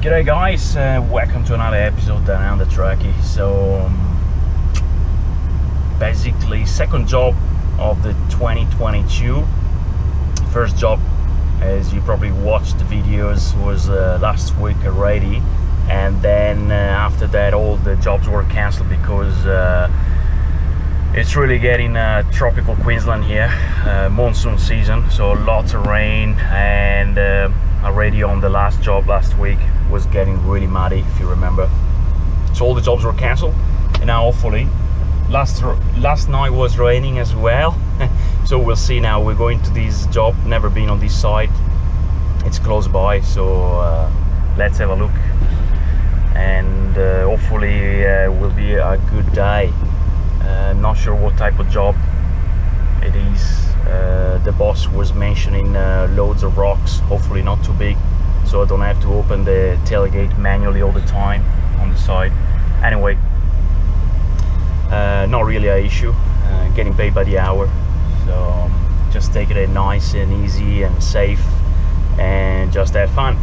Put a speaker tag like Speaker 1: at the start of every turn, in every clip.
Speaker 1: G'day guys, welcome to another episode down on the Tracky. So basically second job of the 2022. First job, as you probably watched the videos, was last week already, and then after that all the jobs were cancelled because it's really getting tropical Queensland here, monsoon season, so lots of rain, and already on the last job last week was getting really muddy, if you remember. So all the jobs were cancelled, and now hopefully last night was raining as well. So we'll see now. We're going to this job, never been on this site, it's close by, so let's have a look, and hopefully will be a good day. Not sure what type of job it is. The boss was mentioning loads of rocks, hopefully not too big, so I don't have to open the tailgate manually all the time on the side. Anyway, not really an issue, getting paid by the hour, so just take it nice and easy and safe and just have fun.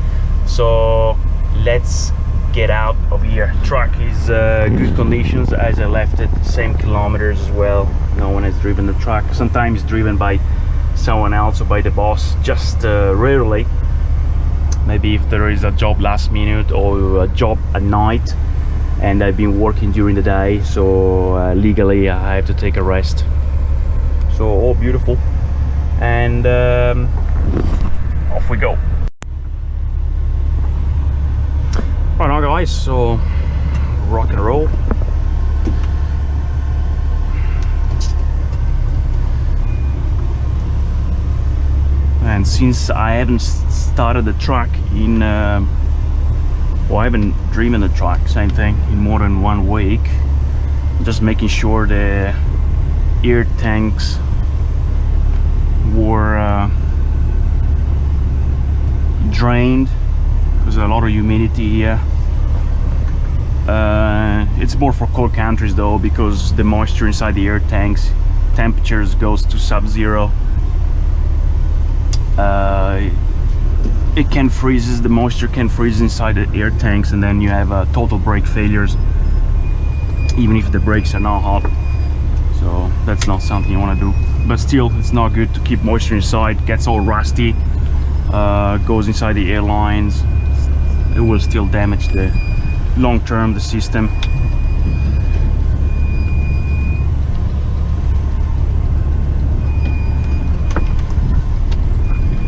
Speaker 1: So let's get out of here. Truck is good conditions as I left it, same kilometers as well. No one has driven the truck, sometimes driven by someone else or by the boss, just rarely. Maybe if there is a job last minute or a job at night and I've been working during the day, so legally I have to take a rest. So all beautiful, and off we go. Right now guys, so rock and roll. And since I haven't started the truck in well, I haven't driven the truck, same thing, in more than 1 week, just making sure the air tanks were drained. There's a lot of humidity here. It's more for cold countries though, because the moisture inside the air tanks, temperatures goes to sub-zero. It can freeze, the moisture can freeze inside the air tanks, and then you have total brake failures, even if the brakes are not hot. So that's not something you want to do, but still it's not good to keep moisture inside. Gets all rusty, goes inside the airlines. It will still damage the long term the system.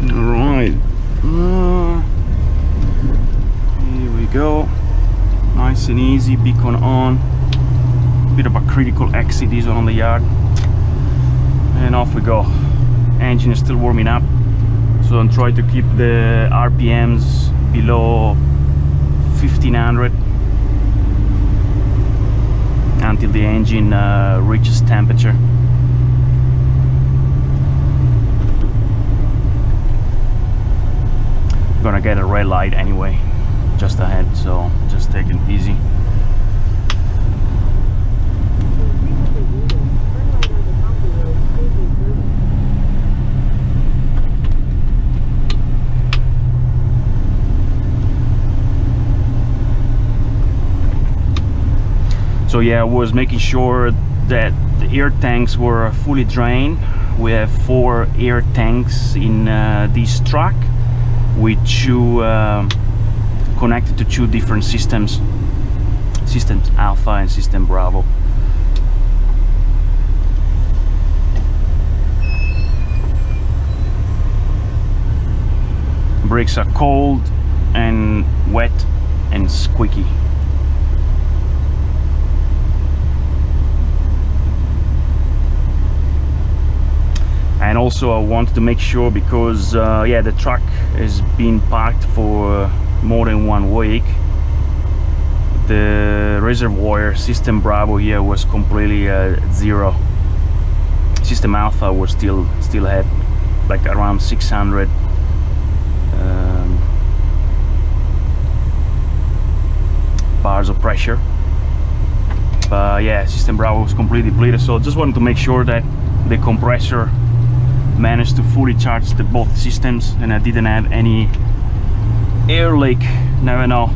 Speaker 1: Alright, here we go, nice and easy, beacon on, bit of a critical exit this one on the yard, and off we go. Engine is still warming up, so I'm trying to keep the RPMs below 1500 until the engine reaches temperature. Gonna get a red light anyway just ahead, so just take it easy. So yeah, I was making sure that the air tanks were fully drained. We have 4 air tanks in this truck, with 2 connected to 2 different systems, systems Alpha and System Bravo. Brakes are cold and wet and squeaky. And also I wanted to make sure, because yeah, the truck has been parked for more than 1 week. The reservoir System Bravo here was completely zero. System Alpha was still had like around 600 bars of pressure, but yeah, System Bravo was completely depleted. So just wanted to make sure that the compressor managed to fully charge both systems, and I didn't have any air leak, never know.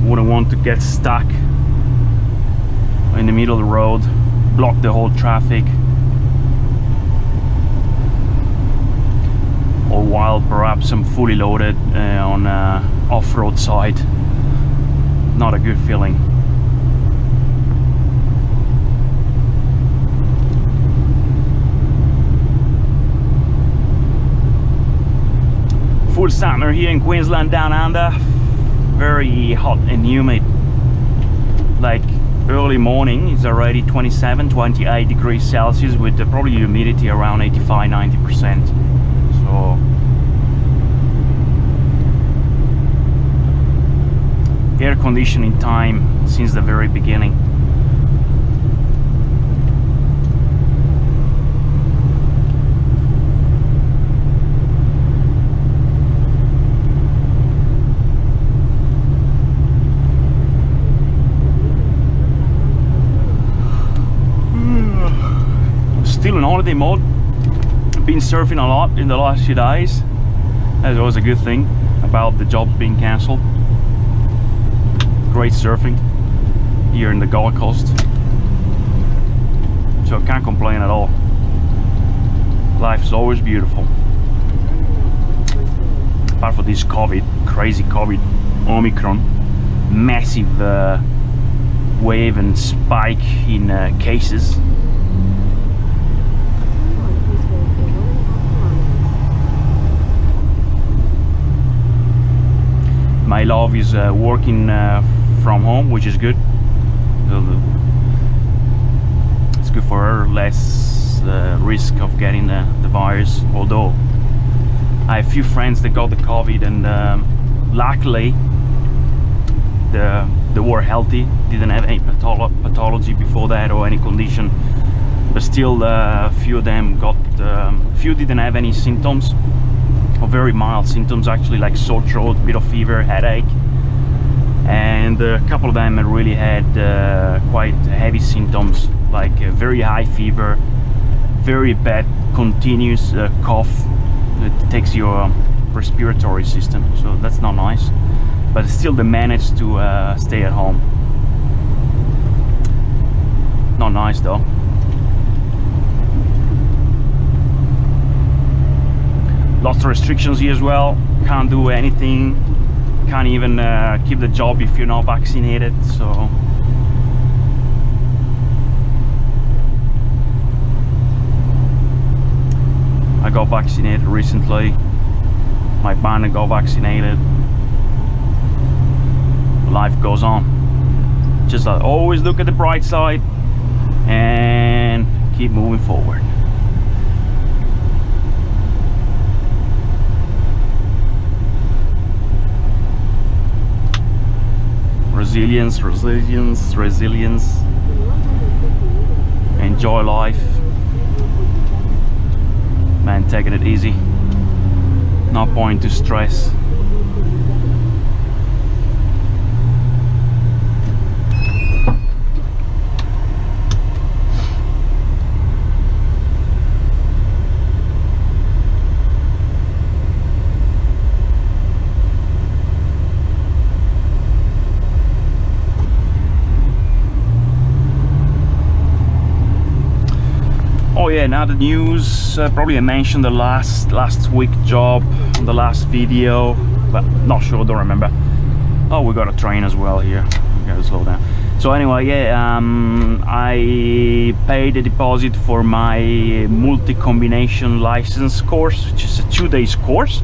Speaker 1: Wouldn't want to get stuck in the middle of the road, block the whole traffic, or while perhaps I'm fully loaded on off-road side. Not a good feeling. Full summer here in Queensland down under. Very hot and humid. Like early morning it's already 27-28 degrees Celsius with probably humidity around 85-90%. So air conditioning time since the very beginning. Still in holiday mode. Been surfing a lot in the last few days. That's always a good thing about the job being cancelled. Great surfing here in the Gold Coast, so I can't complain at all. Life is always beautiful. Apart from this COVID, crazy COVID, Omicron, massive wave and spike in cases. My love is working from home, which is good. It's good for her, less risk of getting the virus. Although I have a few friends that got the COVID, and luckily they were healthy, didn't have any pathology before that or any condition. But still, a few of them got. Few didn't have any symptoms. Or very mild symptoms actually, like sore throat, bit of fever, headache, and a couple of them really had quite heavy symptoms, like very high fever, very bad continuous cough. It takes your respiratory system, so that's not nice, but still they managed to stay at home. Not nice though. Lots of restrictions here as well. Can't do anything. Can't even keep the job if you're not vaccinated. So I got vaccinated recently. My partner got vaccinated. Life goes on. Just always look at the bright side and keep moving forward. Resilience, resilience, resilience. Enjoy life. Man, taking it easy. No point to stress. Oh yeah, now the news, probably I mentioned the last week job on the last video, but not sure, don't remember. Oh, we got a train as well here. We gotta slow down. So anyway, yeah, I paid a deposit for my multi-combination license course, which is a 2-day course.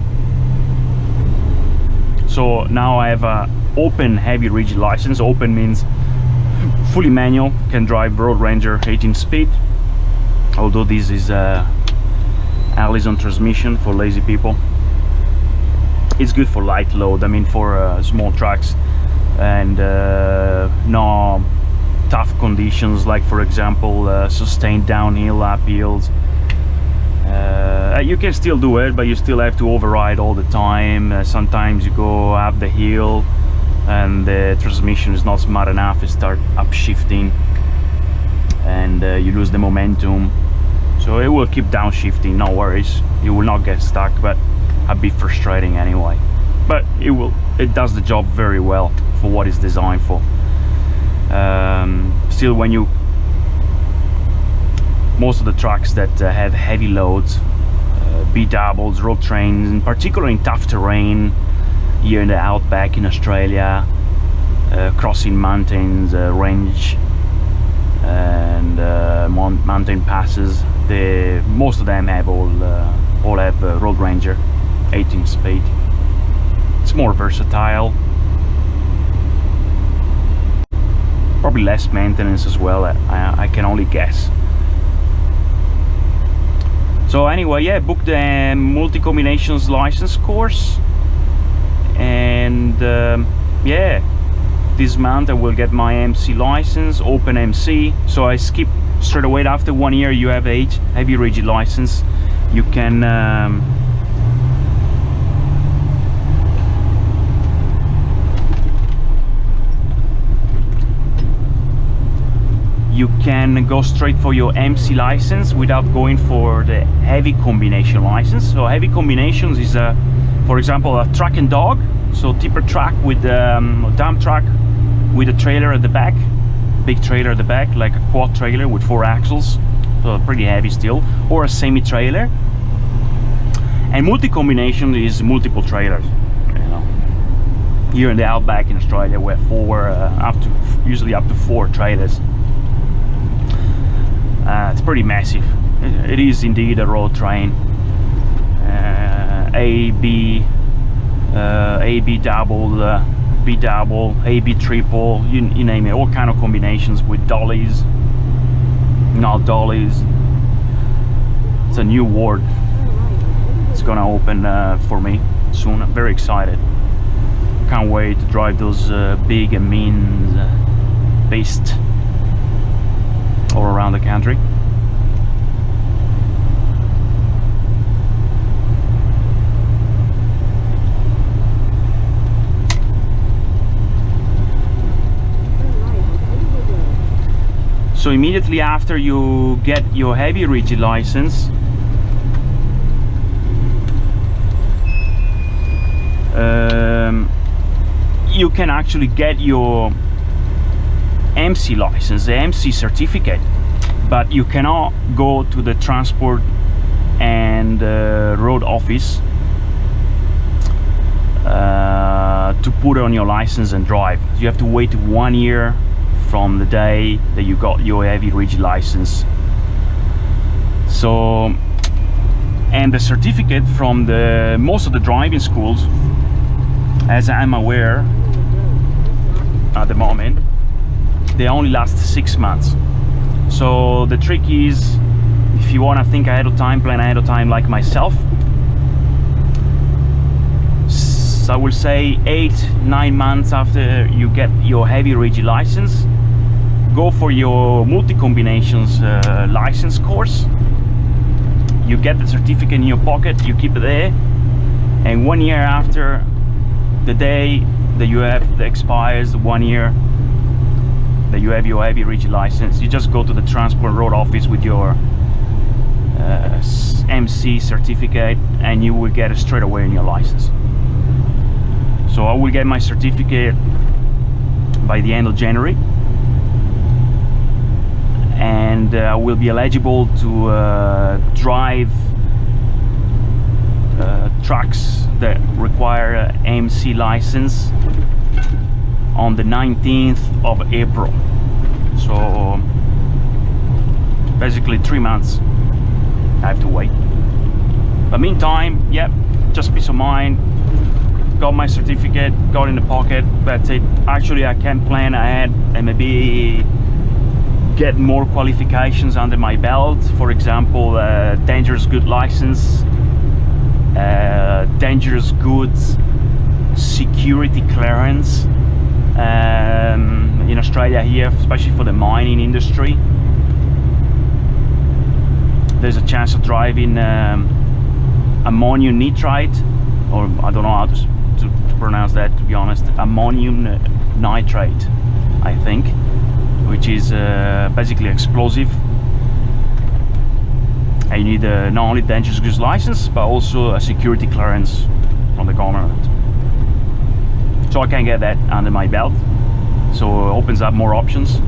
Speaker 1: So now I have a open heavy rigid license. Open means fully manual, can drive Road Ranger 18 speed. Although this is Allison transmission for lazy people. It's good for light load, I mean for small trucks, and no tough conditions, like for example sustained downhill, uphills. You can still do it, but you still have to override all the time. Sometimes you go up the hill and the transmission is not smart enough, it starts upshifting and you lose the momentum. so it will keep downshifting, no worries. You will not get stuck, but a bit frustrating anyway. But it does the job very well for what it's designed for. Still, when you most of the trucks that have heavy loads, B-doubles, road trains, in particular in tough terrain here in the outback in Australia, crossing mountains, range and mountain passes, most of them have all have Road Ranger 18 speed. It's more versatile, probably less maintenance as well, I can only guess. So anyway, yeah, booked the multi-combinations license course, and yeah, this month I will get my MC license, Open MC. So I skip straight away. After 1 year you have a heavy rigid license. You can go straight for your MC license without going for the heavy combination license. So heavy combinations is for example, a truck and dog, so tipper truck with dump truck with a trailer at the back, big trailer at the back, like a quad trailer with 4 axles, so pretty heavy still, or a semi-trailer. And multi-combination is multiple trailers. Here in the outback in Australia, we have usually up to 4 trailers. It's pretty massive. It is indeed a road train. AB double, B double, AB triple, you name it, all kind of combinations with dollies, not dollies. It's a new world. It's gonna open for me soon. I'm very excited. Can't wait to drive those big and mean beasts all around the country. So immediately after you get your heavy rigid license, you can actually get your MC license, the MC certificate, but you cannot go to the transport and road office to put on your license and drive. You have to wait 1 year from the day that you got your heavy rigid license. So, and the certificate from most of the driving schools, as I'm aware at the moment, they only last 6 months. So the trick is, if you want to think ahead of time, plan ahead of time like myself, so I will say 8-9 months after you get your heavy rigid license, go for your multi-combinations license course. You get the certificate in your pocket, you keep it there, and 1 year after the day that you have that expires, 1 year that you have your heavy rigid license, you just go to the transport road office with your MC certificate, and you will get it straight away in your license. So I will get my certificate by the end of January, and I will be eligible to drive trucks that require an MC license on the 19th of April. So basically 3 months I have to wait. But meantime, yep, just peace of mind. Got my certificate, got in the pocket, that's it. Actually, I can plan ahead and maybe get more qualifications under my belt. For example, dangerous goods license, dangerous goods security clearance in Australia here, especially for the mining industry. There's a chance of driving ammonium nitrate, or I don't know how to pronounce that, to be honest, ammonium nitrate, I think, which is basically explosive. and you need not only dangerous goods license but also a security clearance from the government. So I can get that under my belt, so it opens up more options.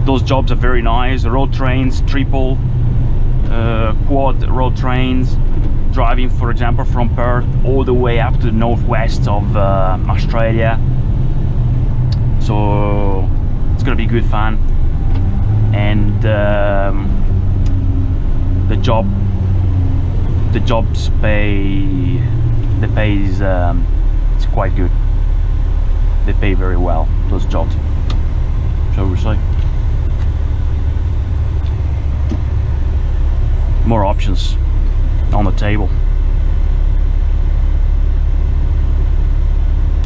Speaker 1: Those jobs are very nice. Road trains, triple, quad road trains, driving for example from Perth all the way up to the northwest of Australia. So it's gonna be good fun, and the jobs pay, the pay is it's quite good. They pay very well, those jobs, shall we say. More options on the table.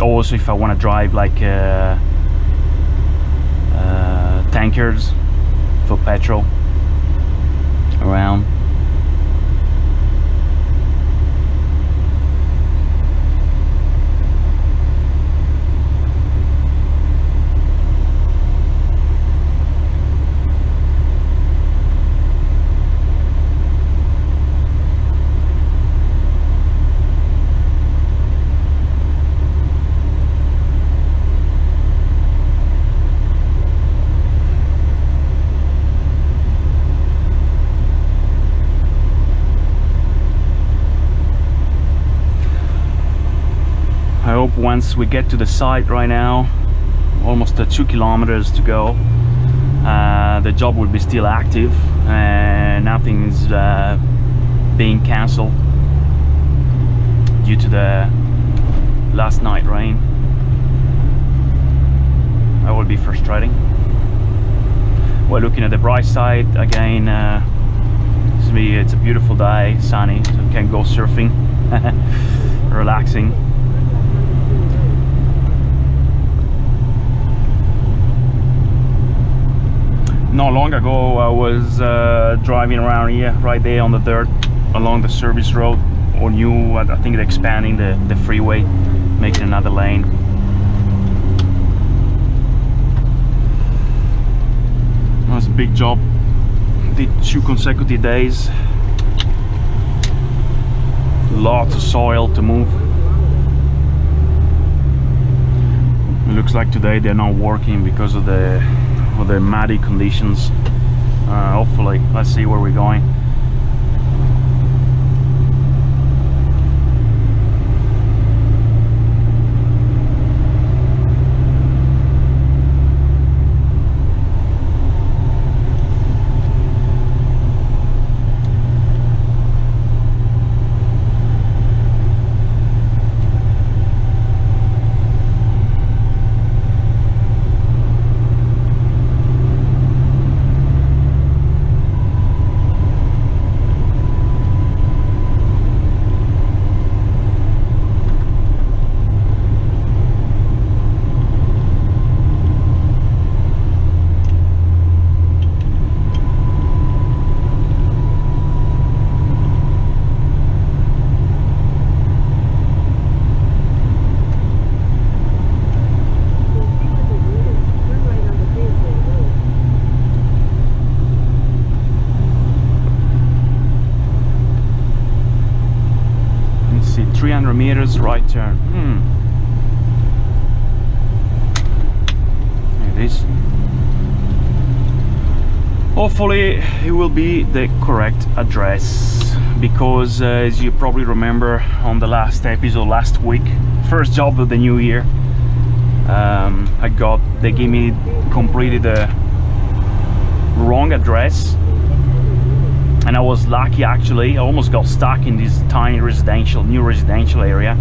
Speaker 1: Also, if I want to drive like tankers for petrol around. I hope once we get to the site right now, almost 2 kilometers to go, the job will be still active and nothing's being cancelled due to the last night rain. That will be frustrating. Well, looking at the bright side again, it's a beautiful day, sunny, so we can go surfing, relaxing. Not long ago I was driving around here, right there on the dirt, along the service road, or new, I think they're expanding the freeway, making another lane. That was a big job, did 2 consecutive days, lots of soil to move. It looks like today they're not working because of the muddy conditions. Hopefully, let's see where we're going. See, 300 meters right turn. There it is. Hopefully it will be the correct address, because as you probably remember on the last episode last week, first job of the new year, they gave me completely the wrong address. And I was lucky actually, I almost got stuck in this tiny new residential area,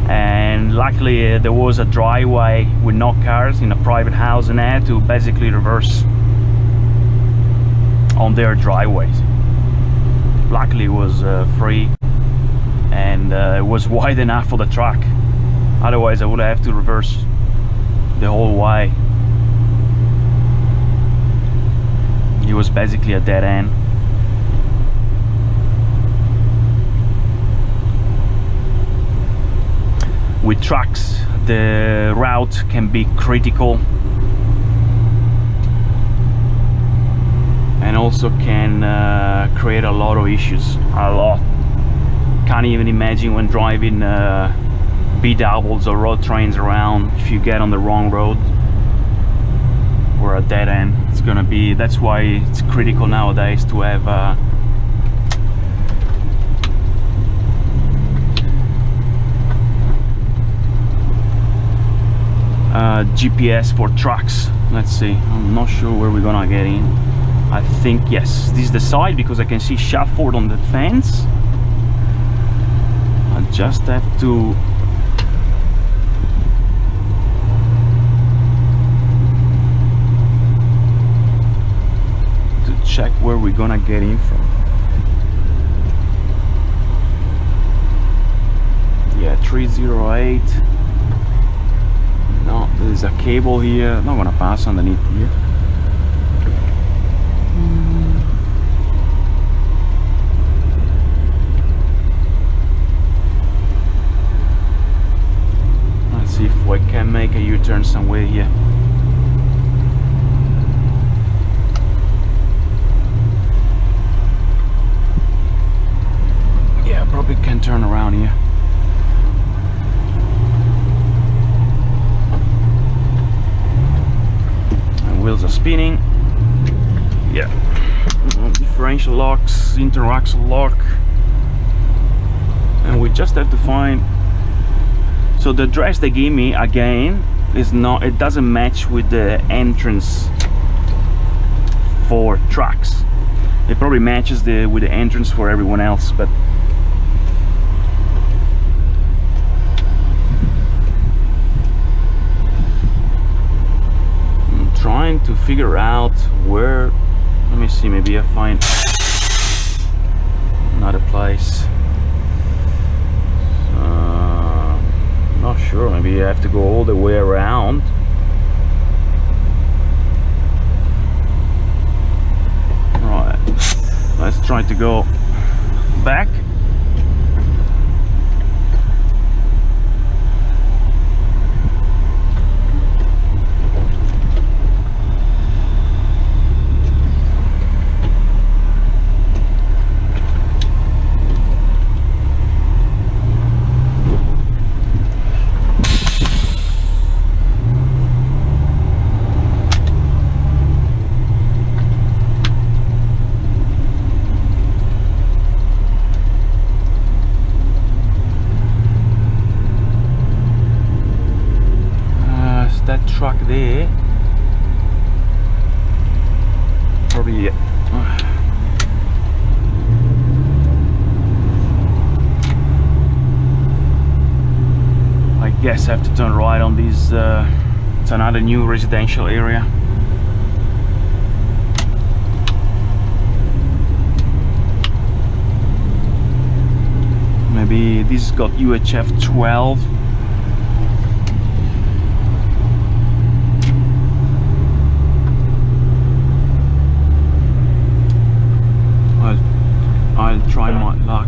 Speaker 1: and luckily there was a driveway with no cars in a private house, and I had to basically reverse on their driveways. Luckily it was free, and it was wide enough for the truck, otherwise I would have to reverse the whole way. It was basically a dead end. With trucks, the route can be critical, and also can create a lot of issues. A lot. Can't even imagine when driving B-doubles or road trains around, if you get on the wrong road or a dead end, it's gonna be, that's why it's critical nowadays to have GPS for trucks. Let's see, I'm not sure where we're gonna get in. I think, yes, this is the side, because I can see Shufford on the fence. I just have to check where we're gonna get in from. Yeah, 308. No, there's a cable here. I'm not gonna pass underneath here. Let's see if we can make a U-turn somewhere here. Yeah, probably can turn around here. Wheels are spinning. Yeah, differential locks, interaxle lock, and we just have to find. So the address they gave me again is not. It doesn't match with the entrance for trucks. It probably matches with the entrance for everyone else, but. Trying to figure out where. Let me see, maybe I find another place. Not sure, maybe I have to go all the way around. Right, let's try to go back. That truck there, probably. I guess I have to turn right on these. It's another new residential area. Maybe this has got UHF 12. I'll try my luck.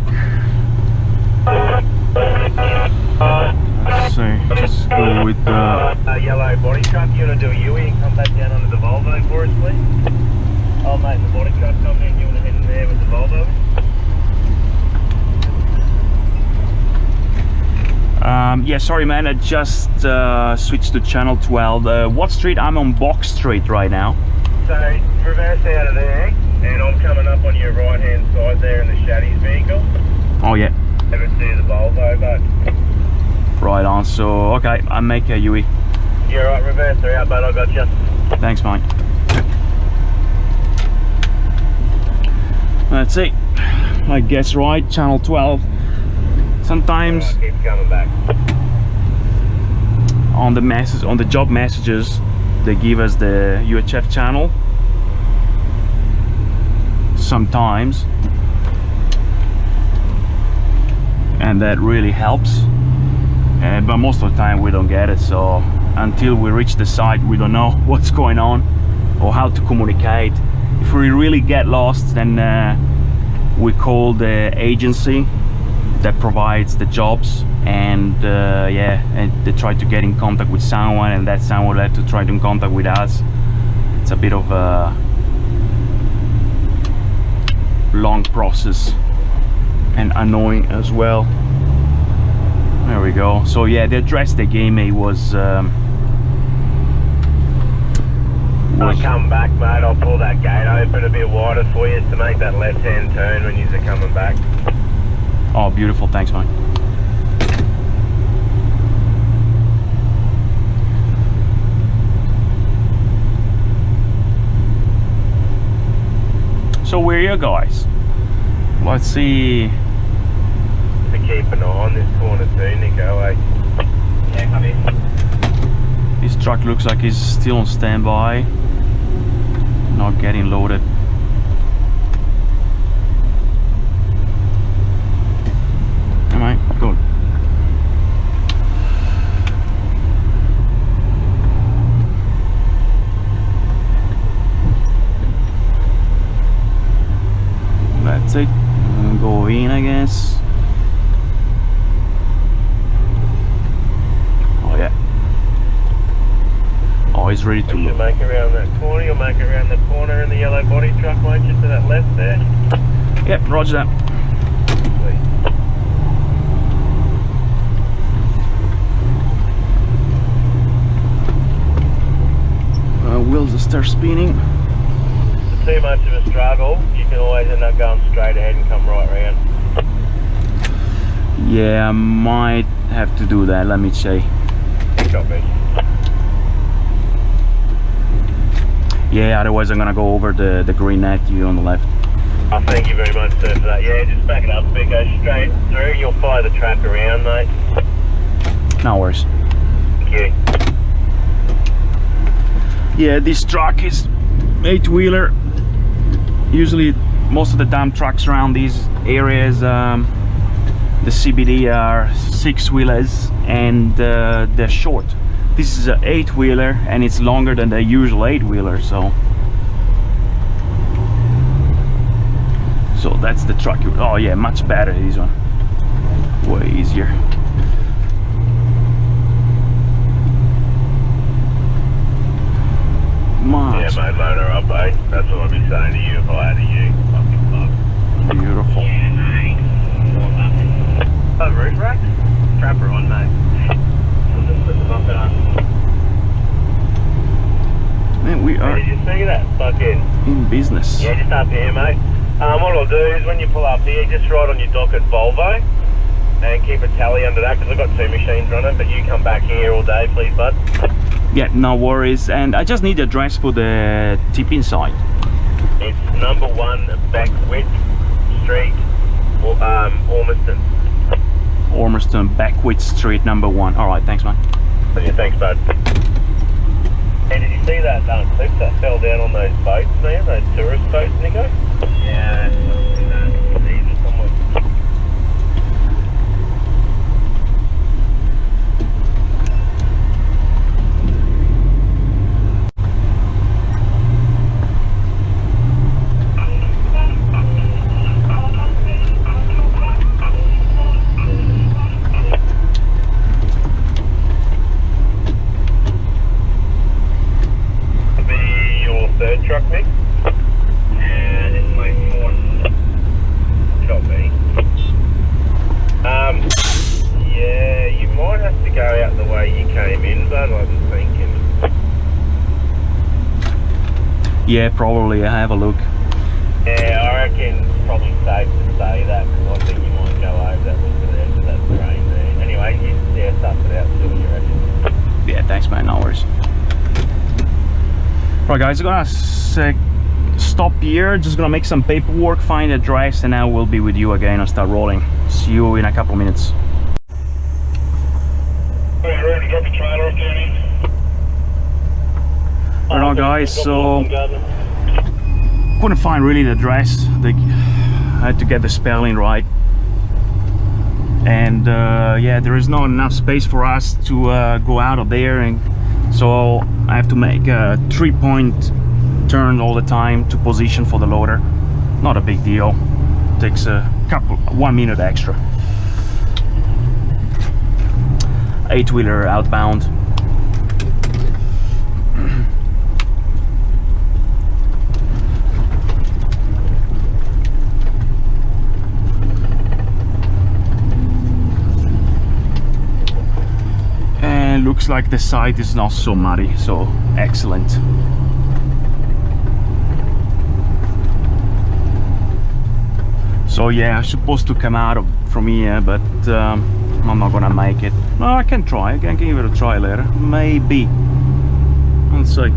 Speaker 1: Let's see, just go with the
Speaker 2: yellow body truck. You want to do a U-turn and come back down onto the Volvo for us, please? Oh mate, the body truck coming in. You want to head in there with the Volvo?
Speaker 1: Yeah, sorry man, I just switched to channel 12. What street? I'm on Box Street right now.
Speaker 2: So reverse out of there, and I'm coming up on your right hand side there in the Shaddy's vehicle.
Speaker 1: Oh yeah.
Speaker 2: Over to the Volvo, but
Speaker 1: right on. So okay, I make a UE.
Speaker 2: You're right, reverse her out, but I got you.
Speaker 1: Thanks, mate. Let's see. I guess right, channel 12. Sometimes
Speaker 2: keep coming back.
Speaker 1: On the message, on the job messages, they give us the UHF channel. Sometimes, and that really helps. But most of the time we don't get it. So until we reach the site, we don't know what's going on or how to communicate. If we really get lost, then we call the agency that provides the jobs, and yeah, and they try to get in contact with someone, and that someone will have to try to in contact with us. It's a bit of a long process and annoying as well. There we go. So yeah, the address they gave me was
Speaker 2: I'll come back, mate. I'll pull that gate open a bit wider for you to make that left-hand turn when you're coming back.
Speaker 1: oh, beautiful, thanks mate. So where are you guys? Let's see.
Speaker 2: To keep an eye on this corner too, Nico, eh? Yeah, come in.
Speaker 1: This truck looks like it's still on standby, not getting loaded. Alright, good. That's it. Go in, I guess. Oh yeah. Oh, he's ready to
Speaker 2: You'll make it around that corner. You'll make it around the corner in the yellow body truck, mate, just to that left there.
Speaker 1: Yep, roger that. Wheels start spinning.
Speaker 2: Too much of a struggle, you can always end up going straight ahead and come right round.
Speaker 1: Yeah, I might have to do that. Let me check.
Speaker 2: Copy.
Speaker 1: Yeah, otherwise I'm gonna go over the green net you on the left.
Speaker 2: Oh, thank you very much, sir, for that. Yeah, just back it up a bit, go straight through. You'll fire the track around, mate.
Speaker 1: No worries.
Speaker 2: Thank you.
Speaker 1: Yeah, this truck is 8-wheeler. Usually most of the dump trucks around these areas, the CBD are 6-wheelers and they're short. This is an 8-wheeler and it's longer than the usual 8-wheeler, so that's the truck. Oh yeah, much better this one, way easier. Much.
Speaker 2: Yeah, mate, load her up, eh? That's what I'd be saying to you if I had a you. Fucking fuck.
Speaker 1: Beautiful.
Speaker 2: Yeah, mate. Oh, roof rack? Strap her on, mate. I'll just put the bucket on.
Speaker 1: Man, we are
Speaker 2: Did you see that? Fucking...
Speaker 1: in business.
Speaker 2: Yeah, just up here, mate. What I'll do is when you pull up here, just write on your docket Volvo and keep a tally under that because I've got 2 machines running, but you come back here all day, please, bud.
Speaker 1: Yeah, no worries. And I just need the address for the tipping site.
Speaker 2: It's number 1 Beckwith Street, Ormiston.
Speaker 1: Ormiston, Beckwith Street, number 1. All right, thanks, man.
Speaker 2: Yeah, thanks, bud. Hey, did you see that clip that fell down on those boats, man? Those tourist boats, Nico? Yeah, these are somewhere. Third truck, Nick? And it's my 4th. Copy. Yeah, you might have to go out the way you came in, but I'm thinking.
Speaker 1: Yeah, probably. I have a look.
Speaker 2: Yeah, I reckon it's probably safe to say that because I think you might go over that little bit there, that train there. Anyway, you stuff it out, see what you reckon.
Speaker 1: Yeah, thanks, man. No worries. Right, guys, I'm gonna stop here. Just gonna make some paperwork, find the address, and now we'll be with you again and start rolling. See you in a couple of minutes.
Speaker 2: Alright, ready to drop the trailer off down here?
Speaker 1: Alright, guys, so couldn't find really the address. I had to get the spelling right, and yeah, there is not enough space for us to go out of there, and so I have to make a 3-point turn all the time to position for the loader. Not a big deal. Takes a 1 minute extra. 8-wheeler outbound. looks like the site is not so muddy, so excellent. So yeah, I'm supposed to come out from here, but I'm not gonna make it. No, I can try. I can give it a try later. Maybe. I'll see.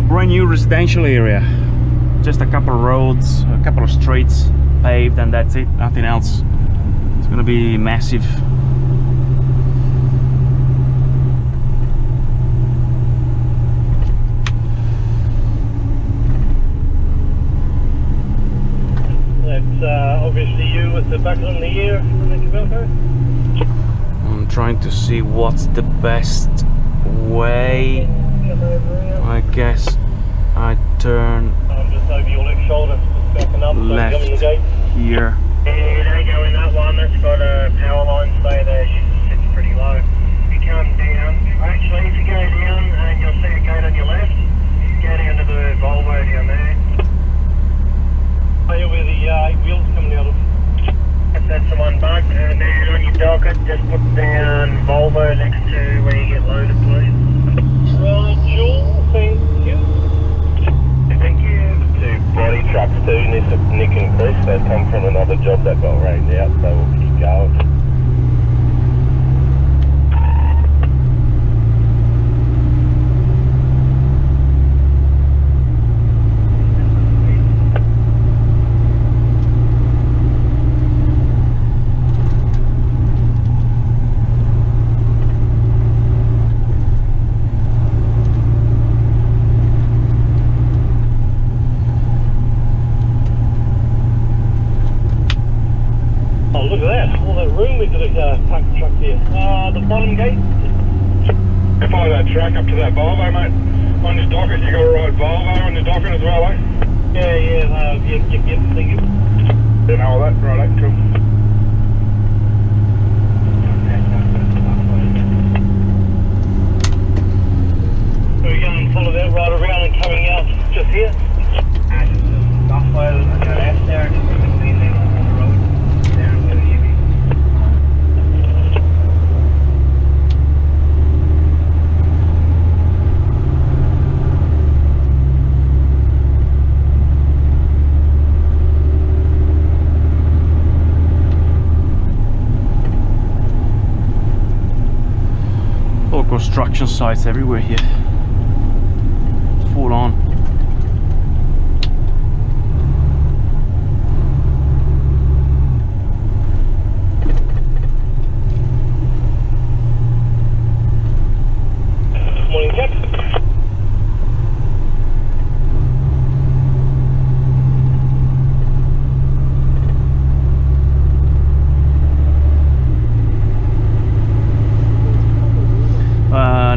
Speaker 1: Brand new residential area, just a couple of roads, a couple of streets paved, and that's it, nothing else. It's gonna be massive.
Speaker 2: That's obviously you with the bucket on the ear on the Cabelco.
Speaker 1: I'm trying to see what's the best way. I guess I turn
Speaker 2: just over your left shoulder, just backing up,
Speaker 1: left
Speaker 2: so the gate.
Speaker 1: here.
Speaker 2: Yeah, don't go in that one, that's got a power line, stay there, it's pretty low. If you come down, actually if you go down and you'll see a gate on your left, go down to the Volvo down there. Where the 8 wheels coming out of. That's the one bug, and then on your docket just put down Volvo next to where you get loaded, please. Right, Jules, thank you. Thank you. Two body trucks too, Nick and Chris. They've come from another job that got rained out, so we'll keep going. Park the truck there. The bottom gate.
Speaker 3: Follow that track up to that Volvo, mate. On your docket, you got to ride Volvo on your docket as well, eh?
Speaker 2: Yeah, thank you.
Speaker 3: You know all that, right? Cool.
Speaker 2: So we're going to follow that right around and coming out just here. Offroad on your left there, just between them on the road. There, where the heavy.
Speaker 1: Construction sites everywhere here, full on.
Speaker 2: Morning, Cap.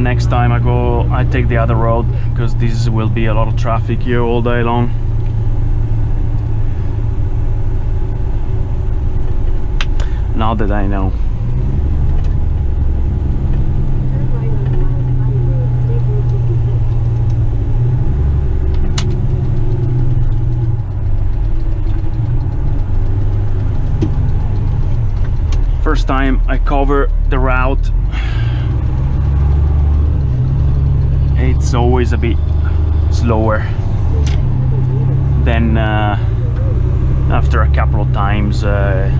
Speaker 1: Next time I take the other road, because this will be a lot of traffic here all day long. Now that I know. First time I cover the route, it's always a bit slower. Then after a couple of times I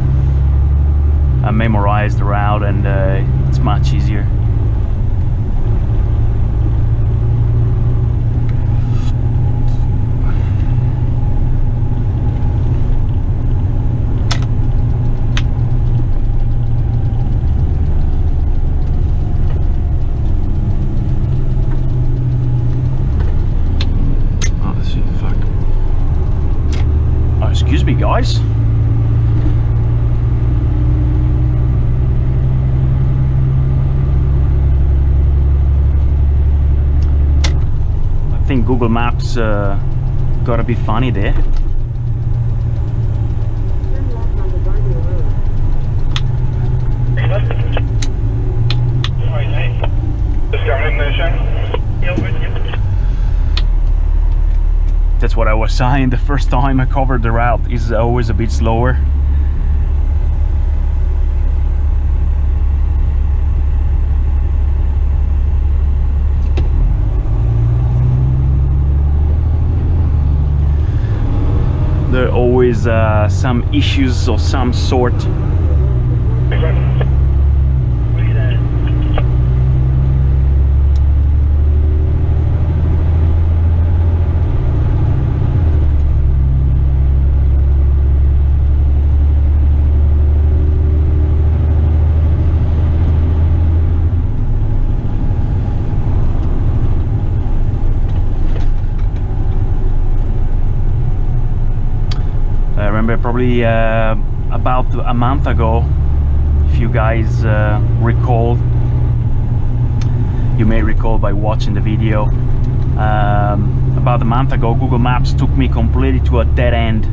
Speaker 1: memorized the route, and it's much easier. Excuse me, guys. I think Google Maps got a bit funny there.
Speaker 4: Turn left on the Barney Road.
Speaker 3: Just coming in there, Shane.
Speaker 1: That's what I was saying. The first time I covered the route is always a bit slower. There are always some issues of some sort. I remember probably about a month ago, if you guys recall, you may recall by watching the video, about a month ago Google Maps took me completely to a dead end.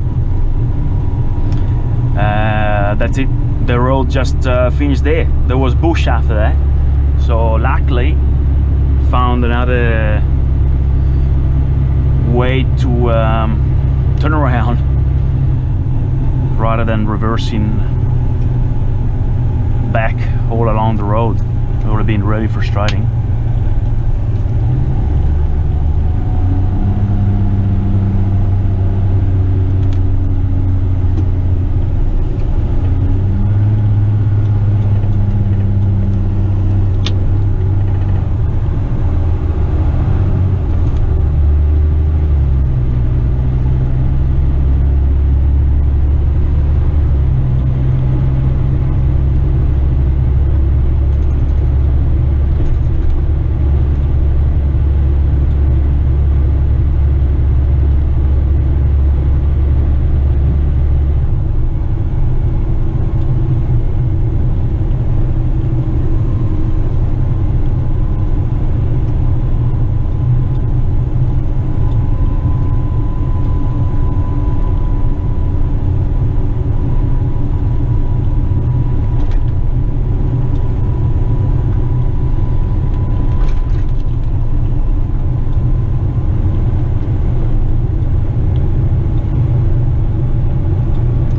Speaker 1: That's it, the road just finished there. There was bush after that, so luckily found another way to turn around rather than reversing back all along the road. It would have been really frustrating.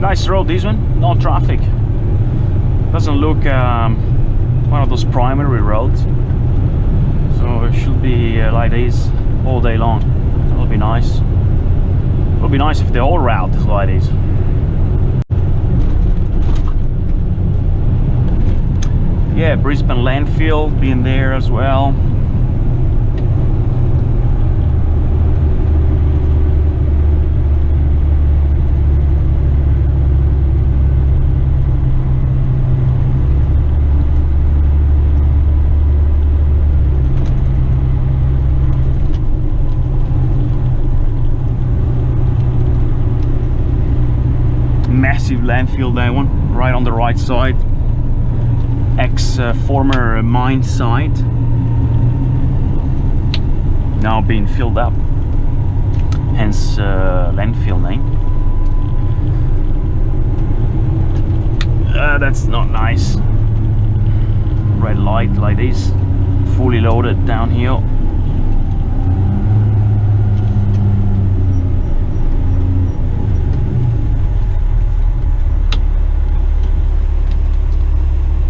Speaker 1: Nice road, this one, no traffic. Doesn't look one of those primary roads, so it should be like this all day long. That'll be nice. It'll be nice if the whole route is like this. Yeah, Brisbane landfill being there as well. Massive landfill, that one, right on the right side. Former mine site, now being filled up, hence landfill name. That's not nice. Red light like this, fully loaded downhill.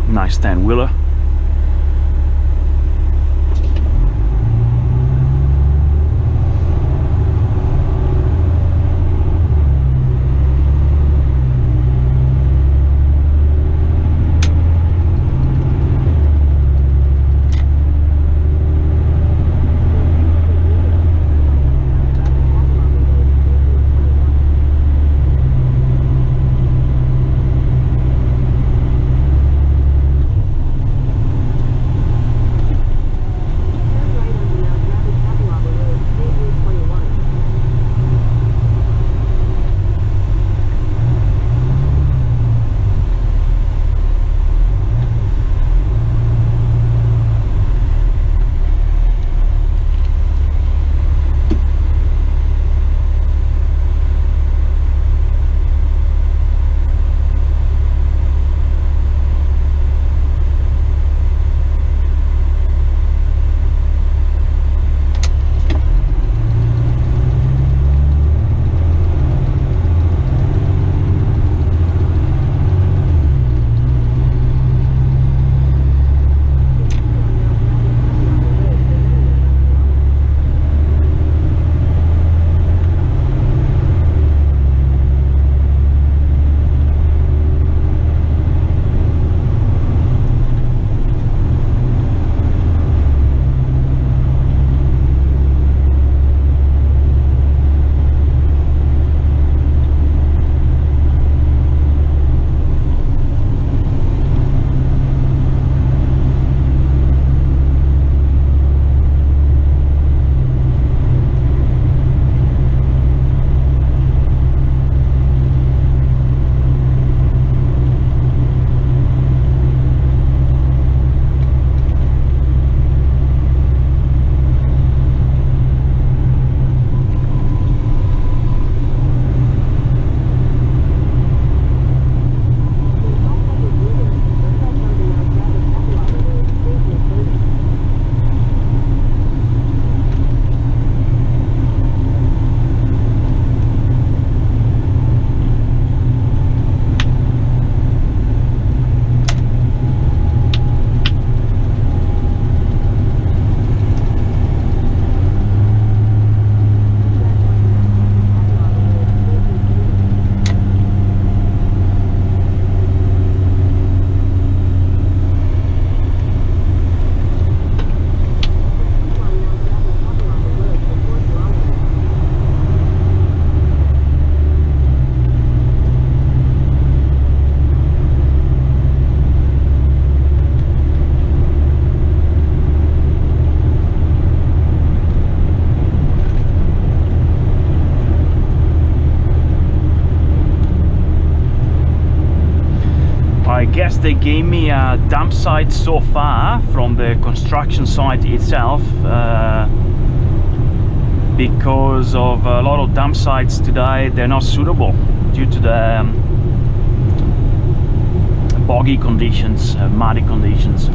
Speaker 1: Nice 10-wheeler. as they gave me a dump site so far from the construction site itself, because of a lot of dump sites today, they're not suitable due to the boggy conditions, muddy conditions.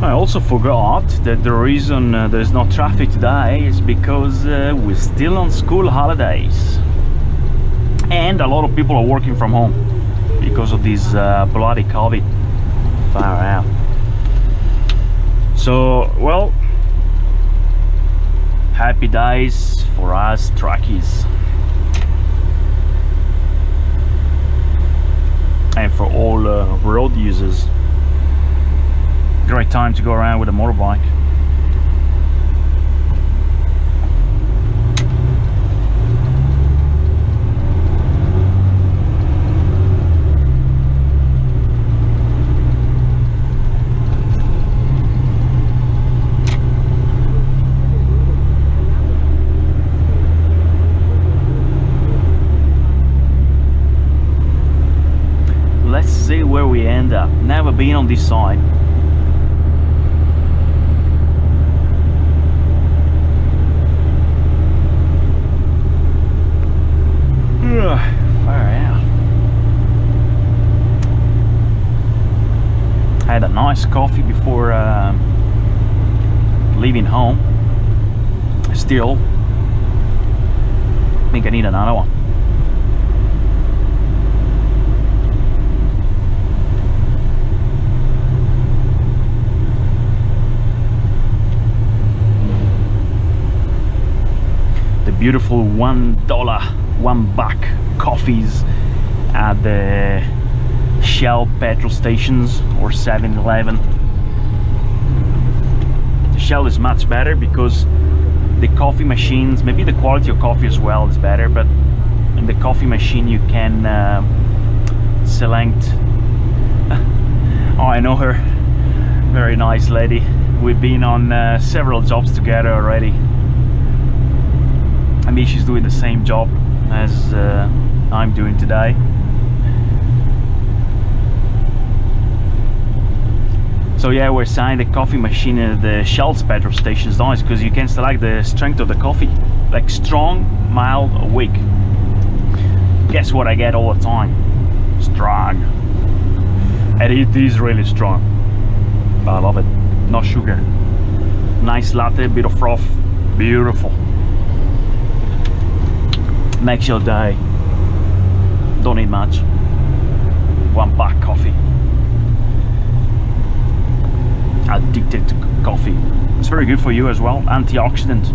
Speaker 1: I also forgot that the reason there's no traffic today is because we're still on school holidays and a lot of people are working from home because of this bloody COVID. Far out. So, well, happy days for us truckies and for all road users. Great time to go around with a motorbike. Let's see where we end up. Never been on this side. Far out. Had a nice coffee before leaving home. Still think I need another one. The beautiful $1, $1 coffees at the Shell petrol stations or 7-Eleven. Shell is much better because the coffee machines, maybe the quality of coffee as well is better, but in the coffee machine you can select oh, I know her, very nice lady. We've been on several jobs together already. I mean, she's doing the same job as I'm doing today. So yeah, we're saying the coffee machine at the Shell's petrol station is nice because you can select the strength of the coffee, like strong, mild, or weak. Guess what I get all the time? Strong. And it is really strong. I love it. No sugar. Nice latte, bit of froth. Beautiful. Makes your day. Don't need much. $1 coffee. Addicted to coffee. It's very good for you as well. Antioxidant.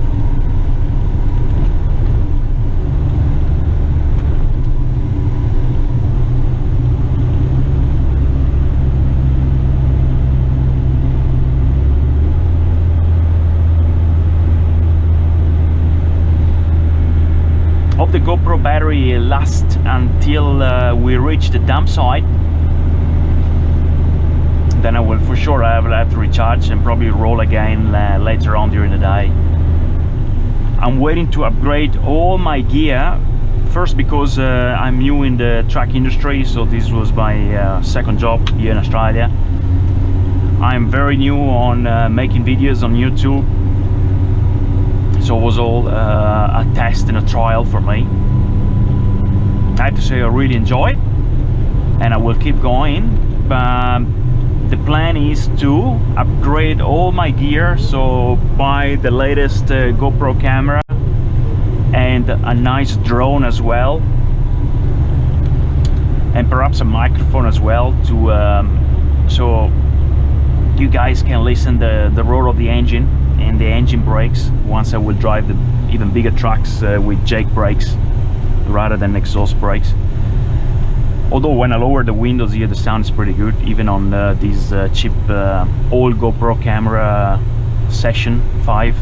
Speaker 1: Hope the GoPro battery lasts until we reach the dump site. Then I will for sure have to recharge and probably roll again later on during the day. I'm waiting to upgrade all my gear. First because I'm new in the truck industry, so this was my second job here in Australia. I'm very new on making videos on YouTube. So it was all a test and a trial for me. I have to say I really enjoy it and I will keep going. The plan is to upgrade all my gear, so buy the latest GoPro camera and a nice drone as well, and perhaps a microphone as well to so you guys can listen the roar of the engine and the engine brakes once I will drive the even bigger trucks with Jake brakes rather than exhaust brakes. Although when I lower the windows here, the sound is pretty good, even on this cheap old GoPro camera Session 5.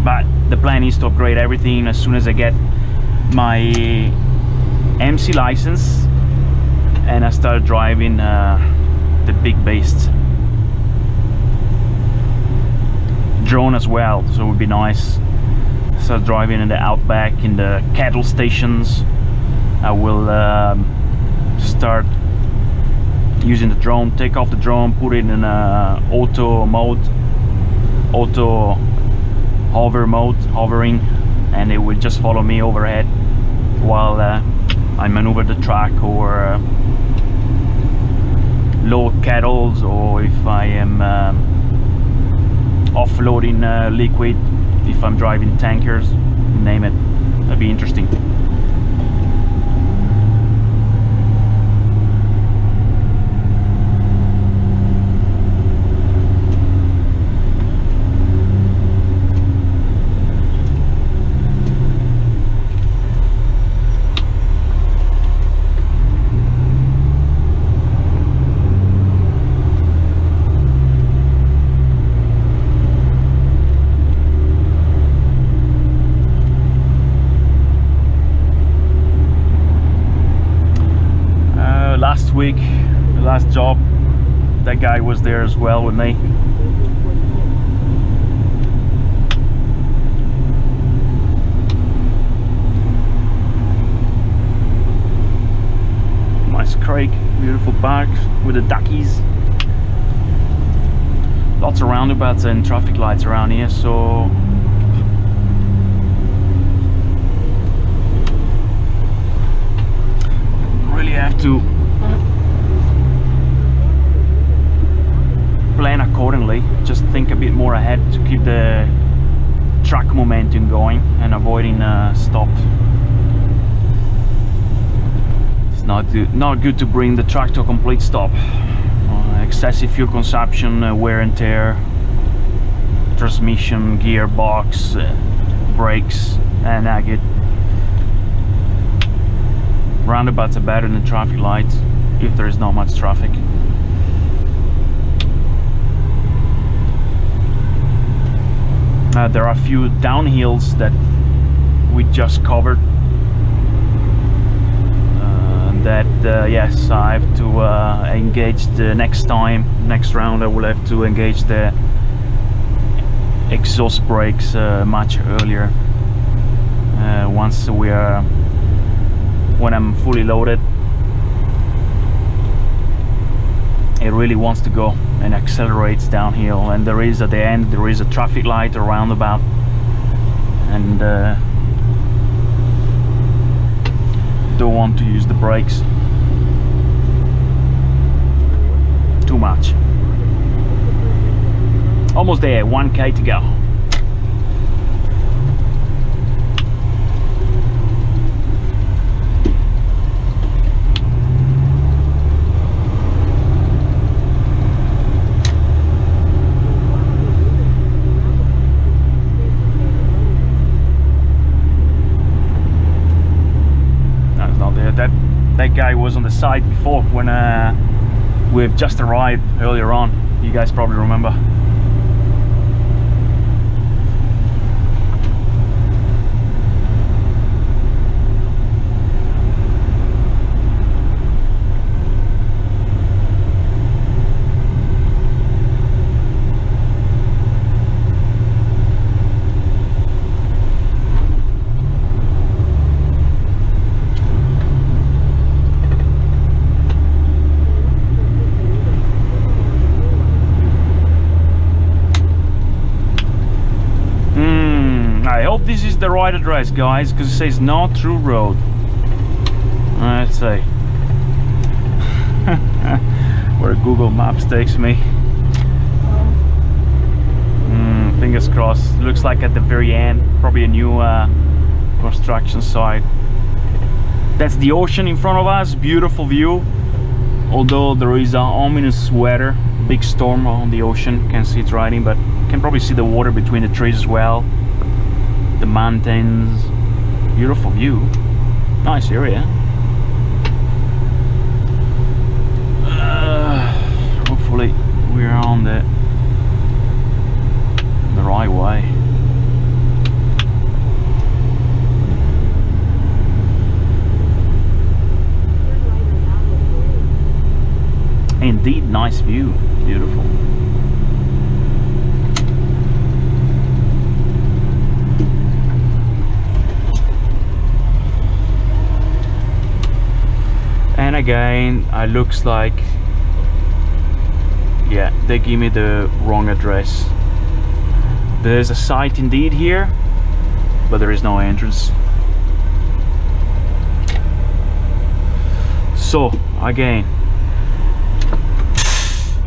Speaker 1: But the plan is to upgrade everything as soon as I get my MC license and I start driving the big beasts. Drone as well, so it would be nice. Start driving in the outback, in the cattle stations. I will start using the drone, take off the drone, put it in auto mode, auto hover mode, hovering, and it will just follow me overhead while I maneuver the truck or load kettles, or if I am offloading liquid, if I'm driving tankers, name it. That'd be interesting. Last week, the last job, that guy was there as well with me. Nice creek, beautiful park with the duckies. Lots of roundabouts and traffic lights around here, so really have to plan accordingly. Just think a bit more ahead to keep the track momentum going and avoiding a stop. It's not good to bring the truck to a complete stop. Excessive fuel consumption, wear and tear, transmission, gearbox, brakes, and agate. Roundabouts are better than traffic lights if there is not much traffic. There are a few downhills that we just covered. Yes, I have to engage the next round. I will have to engage the exhaust brakes much earlier. Once when I'm fully loaded, it really wants to go and accelerates downhill, and there is at the end there is a traffic light or roundabout, and don't want to use the brakes too much. Almost there, 1k to go. That guy was on the side before when we've just arrived earlier on. You guys probably remember. I hope this is the right address, guys, because it says no through road. Let's see where Google Maps takes me. Fingers crossed. Looks like at the very end, probably a new construction site. That's the ocean in front of us. Beautiful view, although there is an ominous weather, big storm on the ocean. Can't see it riding, but can probably see the water between the trees as well. The mountains, beautiful view, nice area. Hopefully we're on the right way. Indeed, nice view, beautiful. And again, it looks like, yeah, they give me the wrong address. There's a site indeed here, but there is no entrance. So again,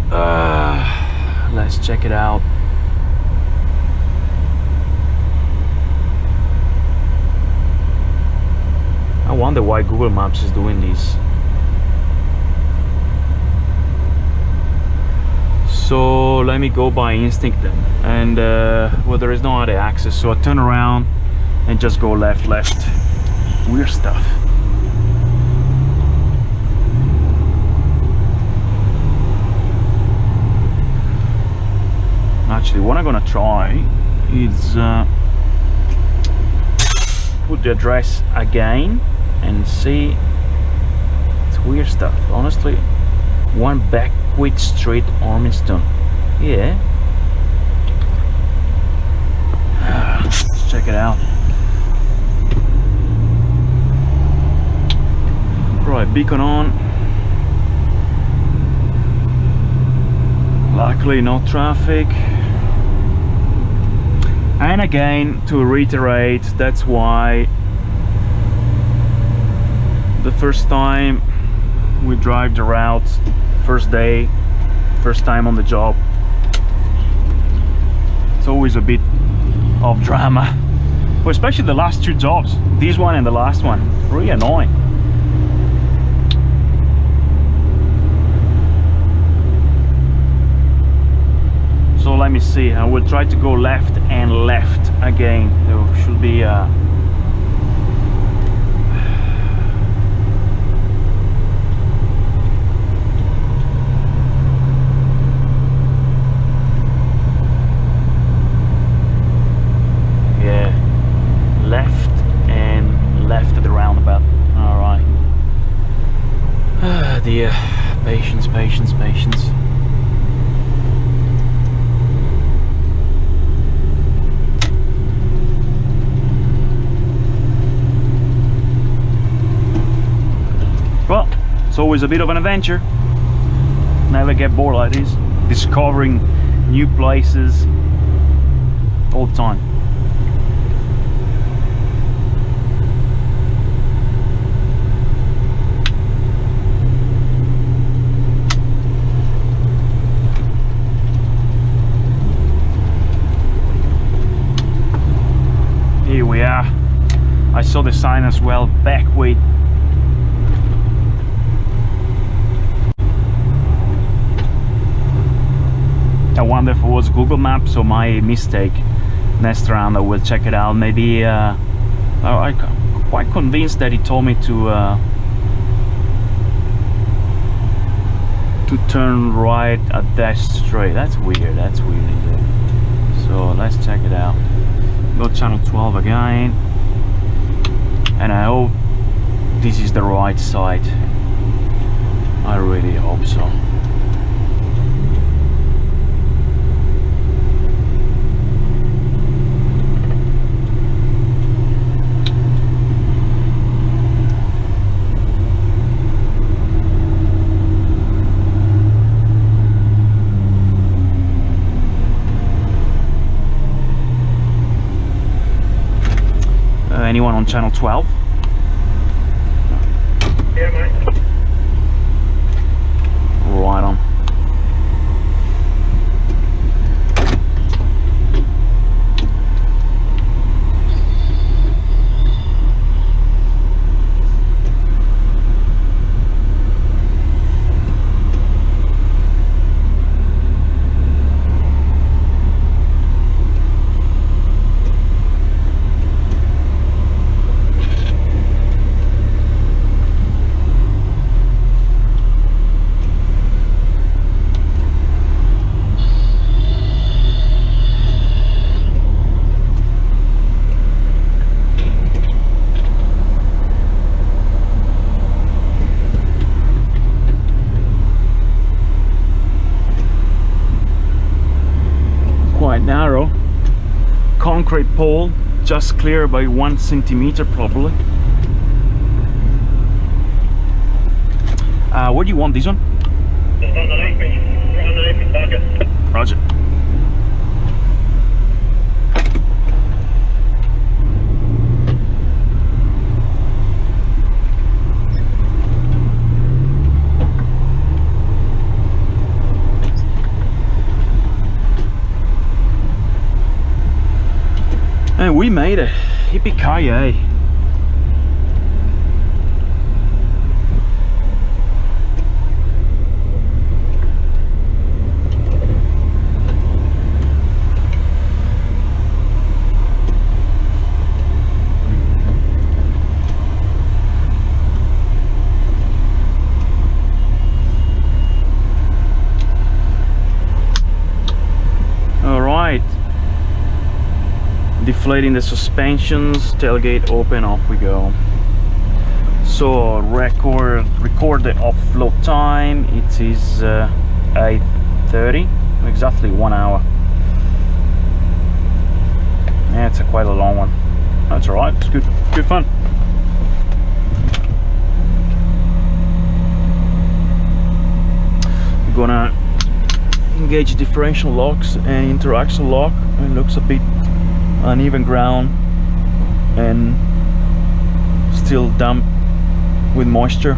Speaker 1: Let's check it out. I wonder why Google Maps is doing this. So let me go by instinct then. And well, there is no other access, so I turn around and just go left. Weird stuff. Actually, what I'm gonna try is put the address again and see. It's weird stuff, honestly. 1 Beckwith Street, Ormiston. Yeah. Let's check it out. Right, beacon on. Luckily, no traffic. And again, to reiterate, that's why the first time we drive the route, first day, first time on the job, it's always a bit of drama. Well, especially the last 2 jobs, this one and the last one, really annoying. So let me see, I will try to go left and left again. There should be left and left at the roundabout. All right. Ah, dear. Patience. Well, it's always a bit of an adventure. Never get bored like this. Discovering new places all the time. Here we are. I saw the sign as well, Beckwith. I wonder if it was Google Maps or my mistake. Next round I will check it out. Maybe I'm quite convinced that he told me to turn right at that straight. That's weird indeed. So let's check it out. Go channel 12 again, and I hope this is the right side. I really hope so. Anyone on channel 12?
Speaker 2: Yeah, mate.
Speaker 1: Right on. Narrow concrete pole, just clear by 1 centimeter probably. Where do you want this one?
Speaker 2: Just underneath me. Right underneath me bucket.
Speaker 1: Roger. we made it. Yippee-ki-yay. Deflating the suspensions, tailgate open, off we go. So record the offload time. It is 8:30, exactly 1 hour. Yeah, it's quite a long one. That's alright, it's good fun. I'm gonna engage differential locks and interaxle lock. It looks a bit uneven ground and still damp with moisture,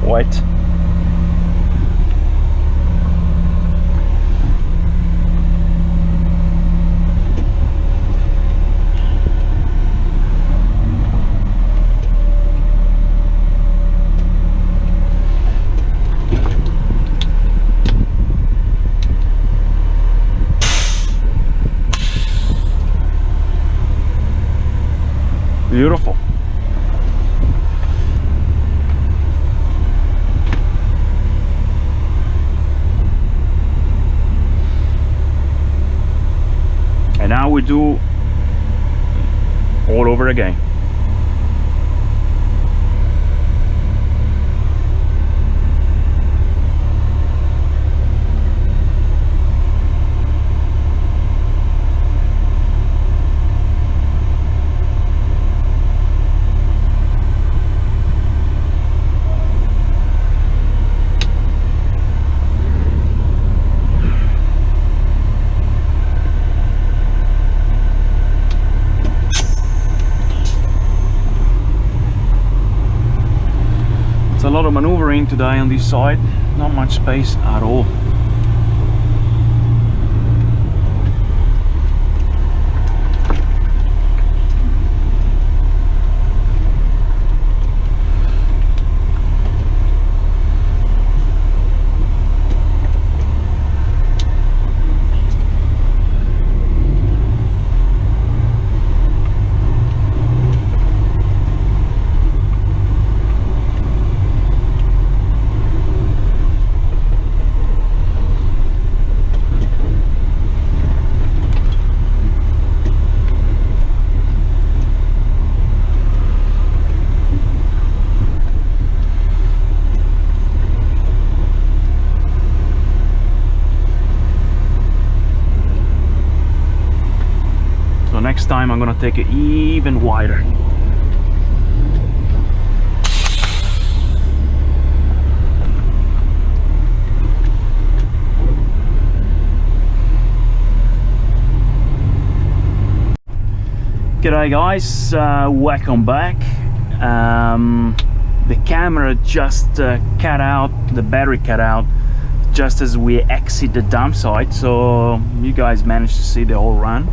Speaker 1: wet. Beautiful. And now we do all over again. It's a lot of maneuvering today on this side, not much space at all. Next time I'm gonna take it even wider. G'day guys, welcome back. The camera just cut out, the battery cut out just as we exit the dump site, so you guys managed to see the whole run.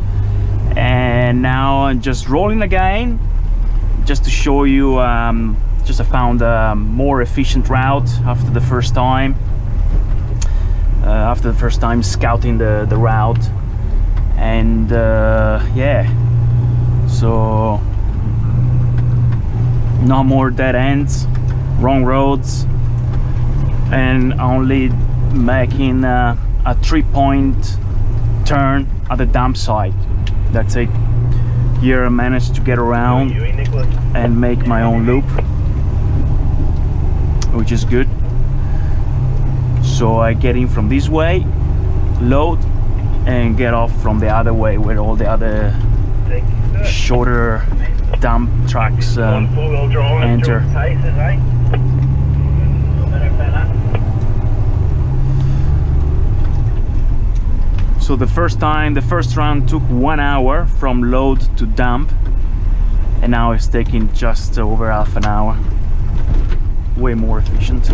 Speaker 1: And now I'm just rolling again, just to show you. Just I found a more efficient route after the first time. Scouting the route, and yeah, so no more dead ends, wrong roads, and only making a 3-point turn at the dump site. That's it. Here I managed to get around and make my own loop, which is good. So I get in from this way, load, and get off from the other way where all the other shorter dump trucks enter. So the first run took 1 hour from load to dump, and now it's taking just over half an hour. Way more efficient.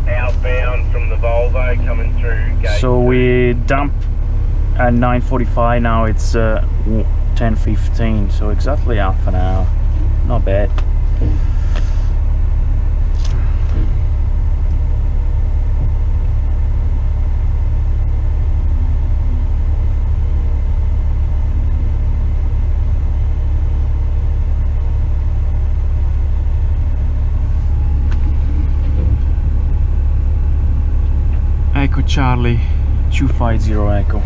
Speaker 2: outbound from the Volvo coming through gate.
Speaker 1: So we dump at 9:45. Now it's 10:15. So exactly half an hour. Not bad. Echo Charlie 250 Echo.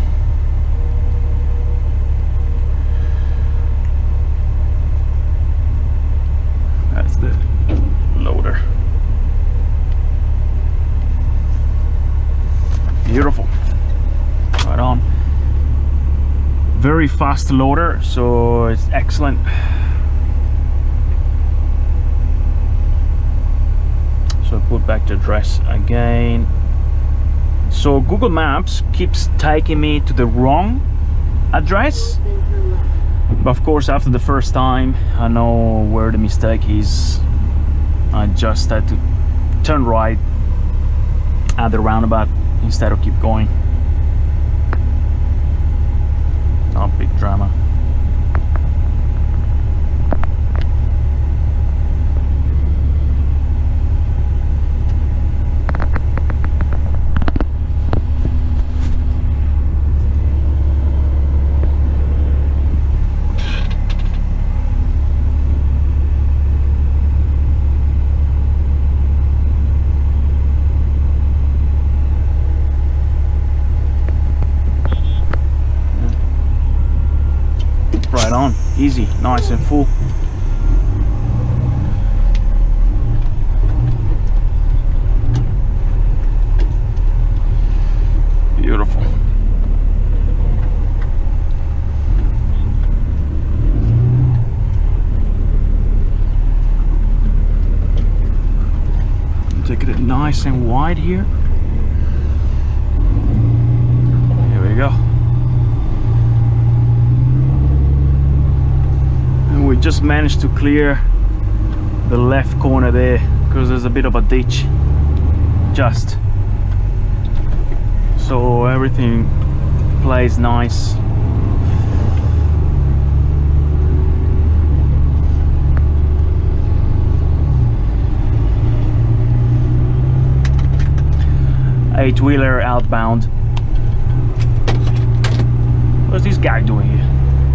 Speaker 1: That's the loader. Beautiful. Right on. Very fast loader, so it's excellent. So put back the address again. So Google Maps keeps taking me to the wrong address, but of course after the first time I know where the mistake is. I just had to turn right at the roundabout instead of keep going. Not big drama. Right on, easy, nice and full. Beautiful. Take it nice and wide here. Here we go. We just managed to clear the left corner there because there's a bit of a ditch just, so everything plays nice. Eight-wheeler outbound. What's this guy doing here?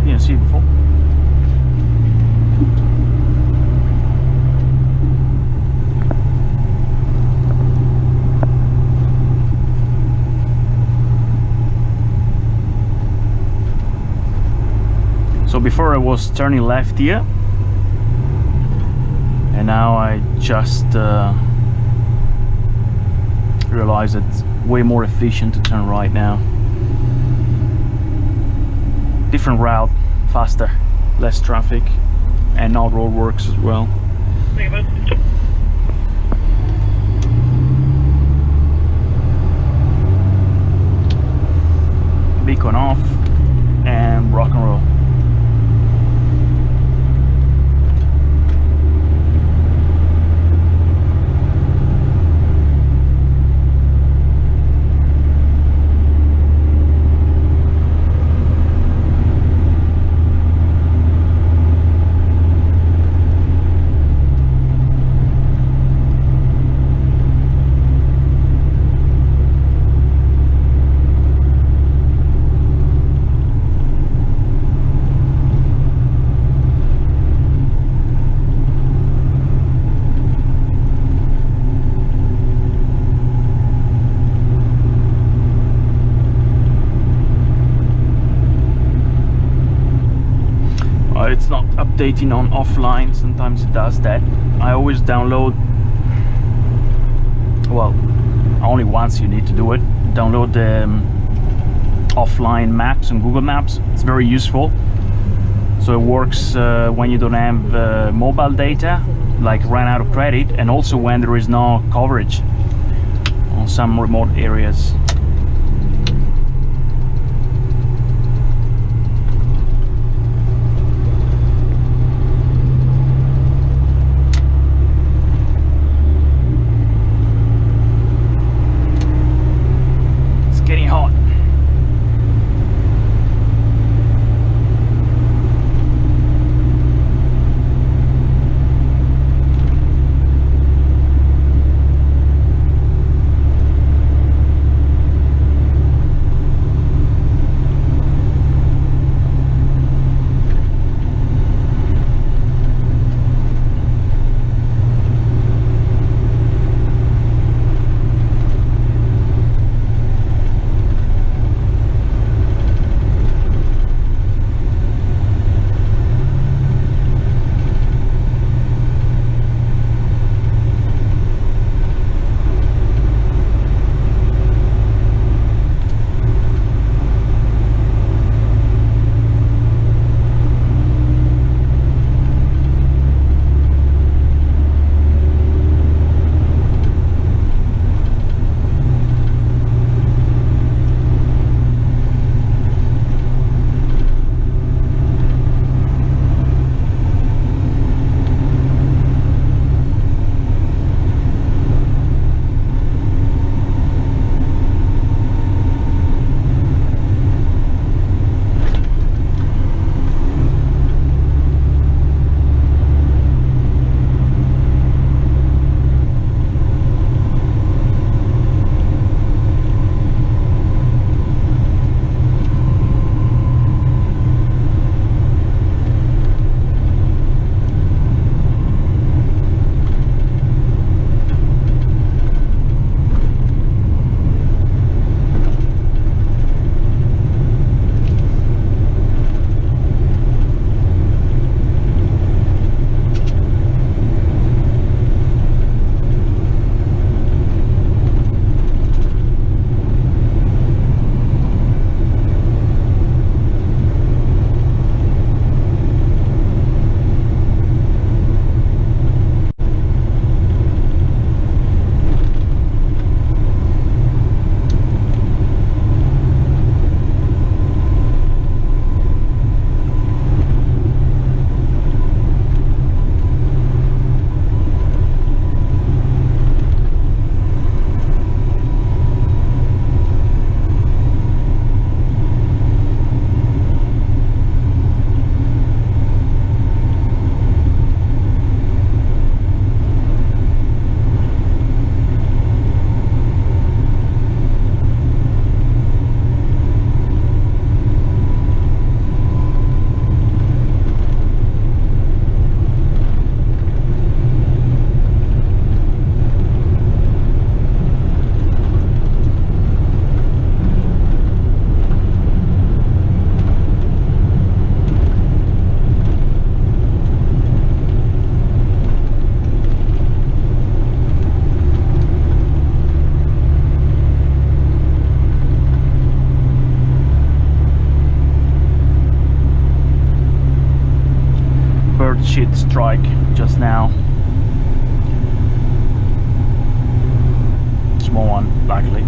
Speaker 1: You didn't see it before. So before I was turning left here, and now I just realized it's way more efficient to turn right now. Different route, faster, less traffic, and now roadworks as well. Beacon off and rock and roll. It's not updating on offline, sometimes it does that. I always download, well, only once you need to do it, download the offline maps on Google Maps. It's very useful. So it works when you don't have mobile data, like run out of credit, and also when there is no coverage on some remote areas. strike just now. Small one, luckily.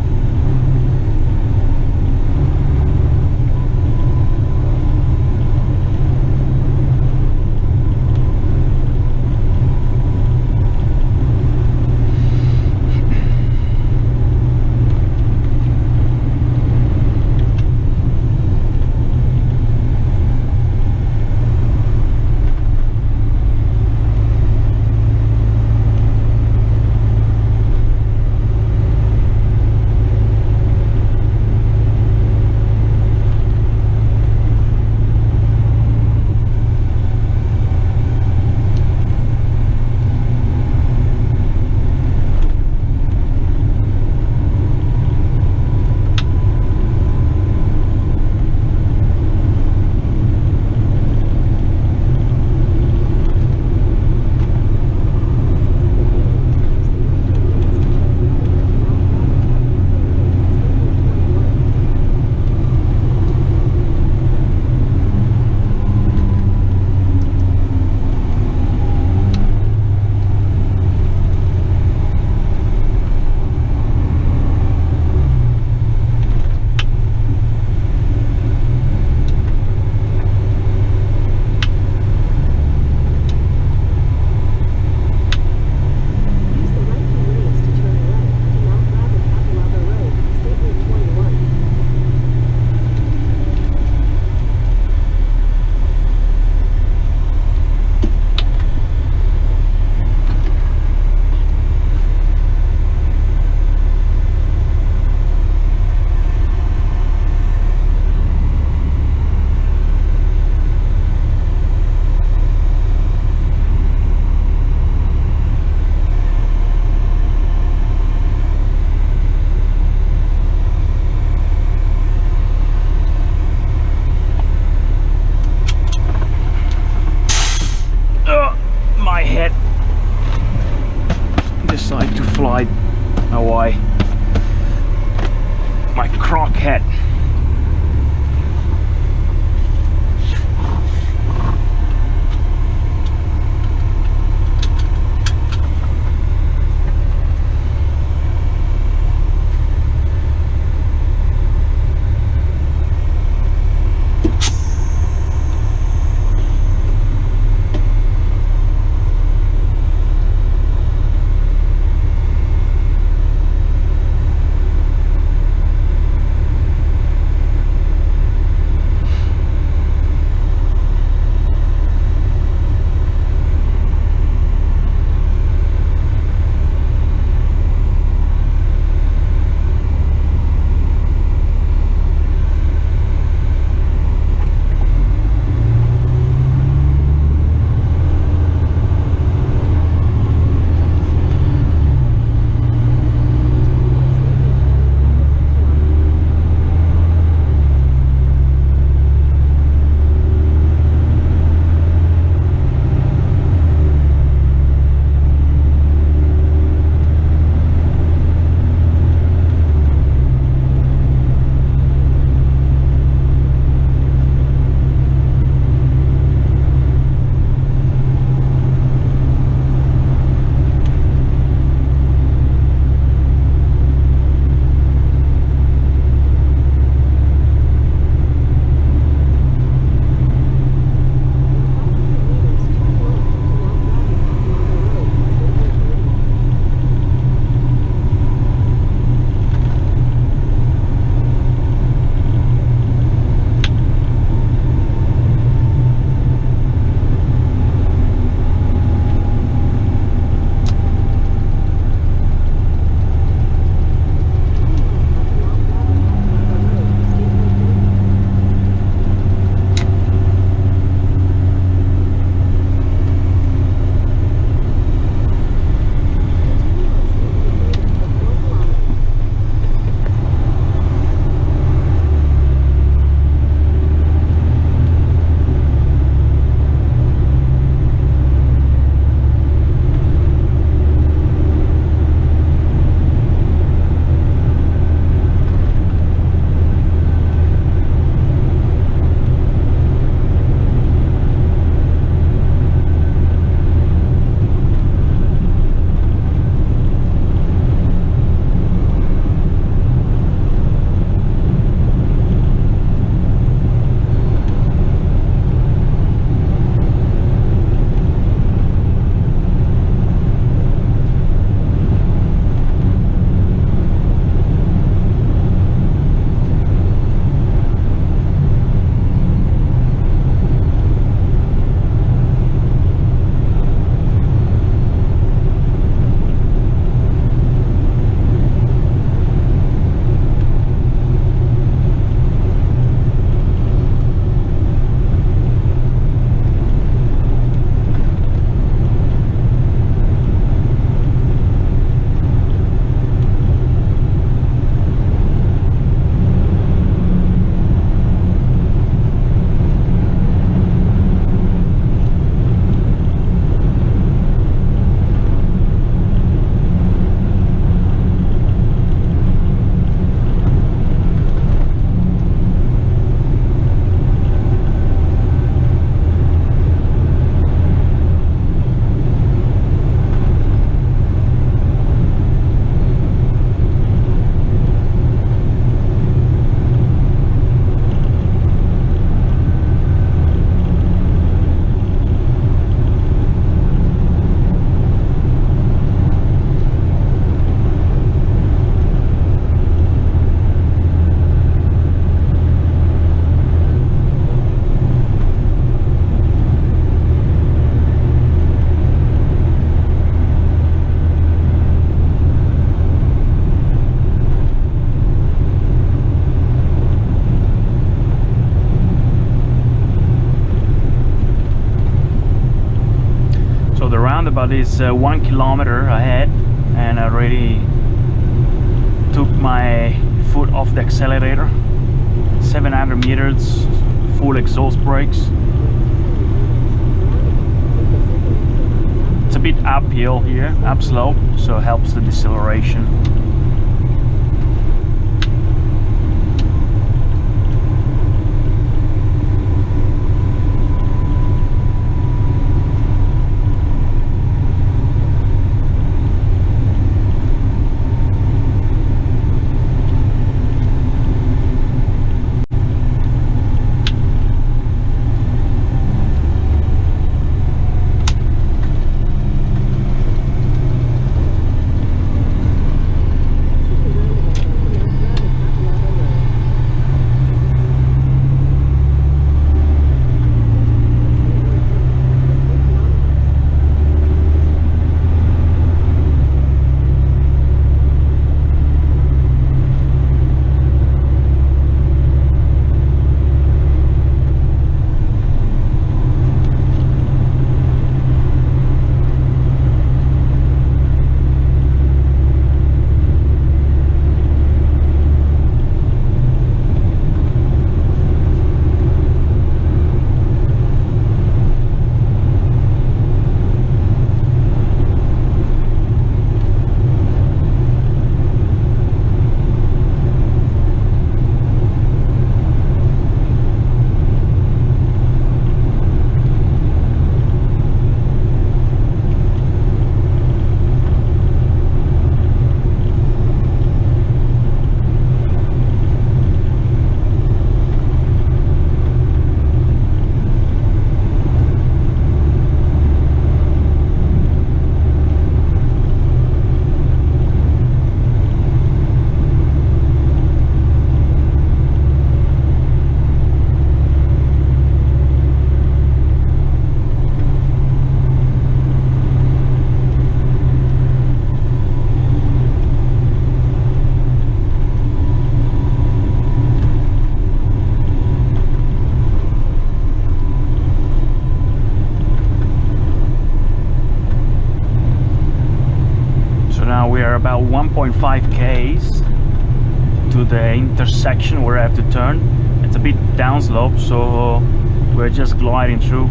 Speaker 1: My head decided to fly away. My croc head. but it's 1 kilometer ahead, and I already took my foot off the accelerator. 700 meters, full exhaust brakes. It's a bit uphill here, upslope, so it helps the deceleration. About 1.5 k's to the intersection where I have to turn. It's a bit downslope, so we're just gliding through.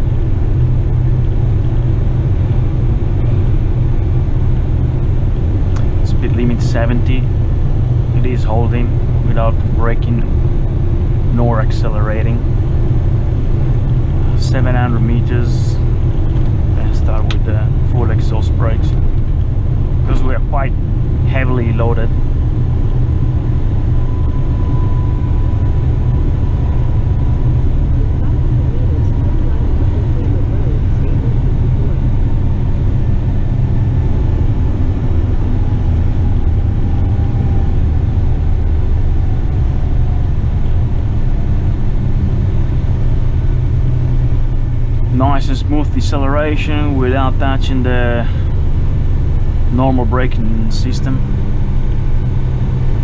Speaker 1: Speed limit 70. It is holding without braking nor accelerating. 700 meters, and start with the full exhaust brakes, because we are quite heavily loaded. Nice and smooth deceleration without touching the normal braking system.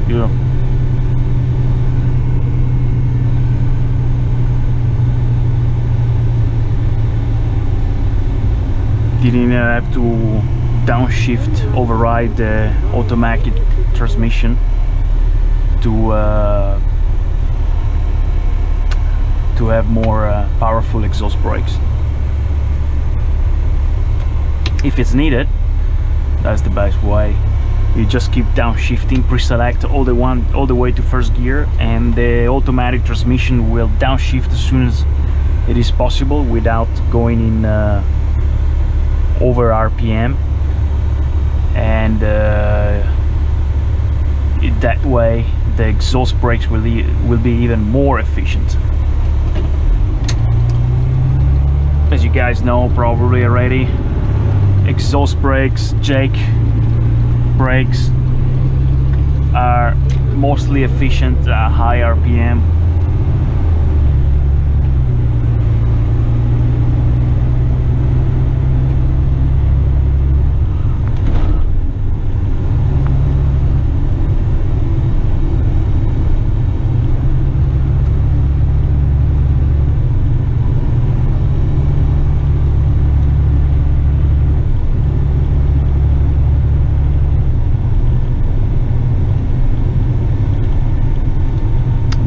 Speaker 1: Beautiful. Didn't have to downshift, override the automatic transmission to have more powerful exhaust brakes. If it's needed, that's the best way. You just keep downshifting, pre-select all the way to first gear, and the automatic transmission will downshift as soon as it is possible without going in over RPM, and that way the exhaust brakes will be even more efficient. As you guys know probably already, exhaust brakes, Jake brakes are mostly efficient at high RPM.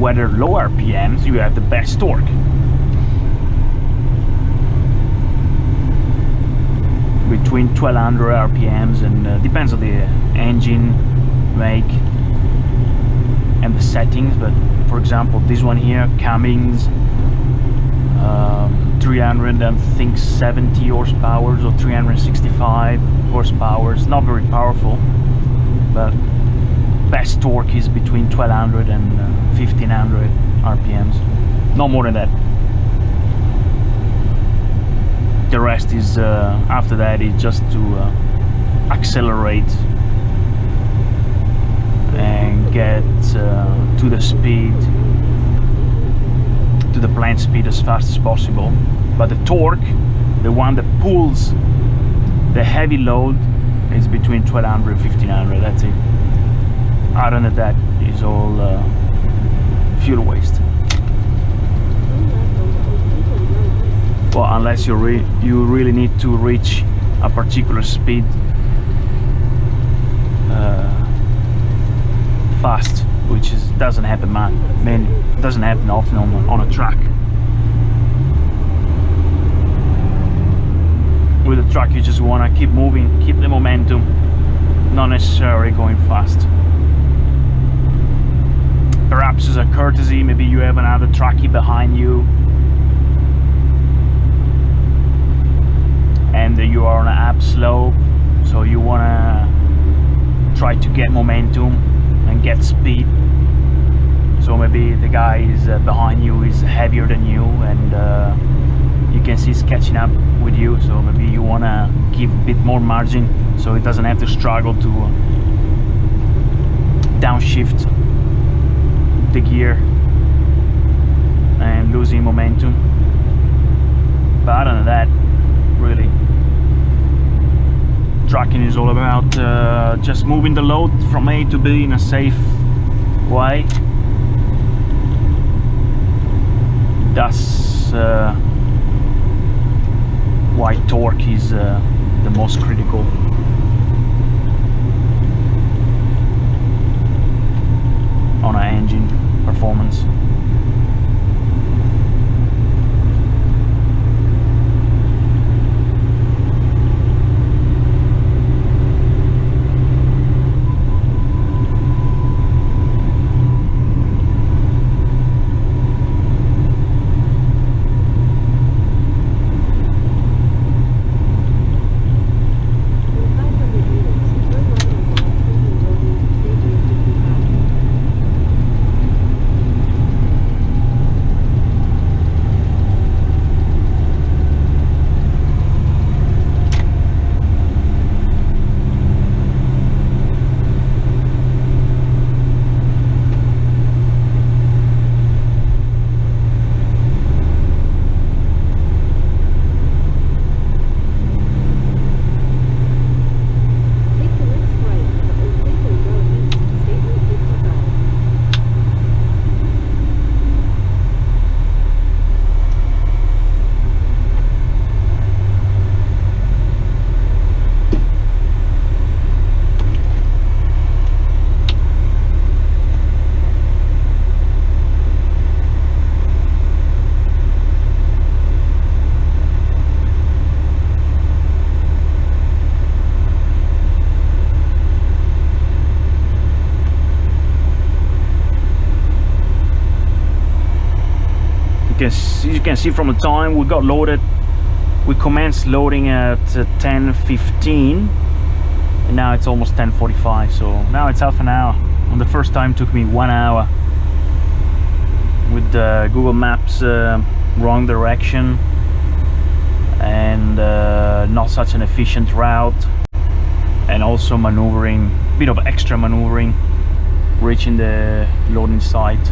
Speaker 1: where they're low RPMs, you have the best torque. Between 1200 RPMs, and depends on the engine make and the settings. But for example, this one here, Cummins, 370 horsepower or 365 horsepower. It's not very powerful, but best torque is between 1200 and 1500 RPMs, no more than that. The rest is after that is just to accelerate and get to the speed, to the planned speed as fast as possible. But the torque, the one that pulls the heavy load, is between 1200 and 1500. That's it. Other than that is all fuel waste. Well, unless you really need to reach a particular speed fast, which doesn't happen, man. I mean, it doesn't happen often on a track. With a truck, you just want to keep moving, keep the momentum, not necessarily going fast. Perhaps as a courtesy, maybe you have another truckie behind you, and you are on an up slope, so you want to try to get momentum and get speed. So maybe the guy is behind you is heavier than you, and you can see he's catching up with you, so maybe you want to give a bit more margin so he doesn't have to struggle to downshift the gear and losing momentum. But other than that, really, trucking is all about just moving the load from A to B in a safe way. That's why torque is the most critical. On an engine performance. You can see from the time we got loaded, we commenced loading at 10:15 and now it's almost 10:45, so now it's half an hour. On the first time it took me 1 hour with the Google Maps wrong direction and not such an efficient route, and also maneuvering, a bit of extra maneuvering, reaching the loading site.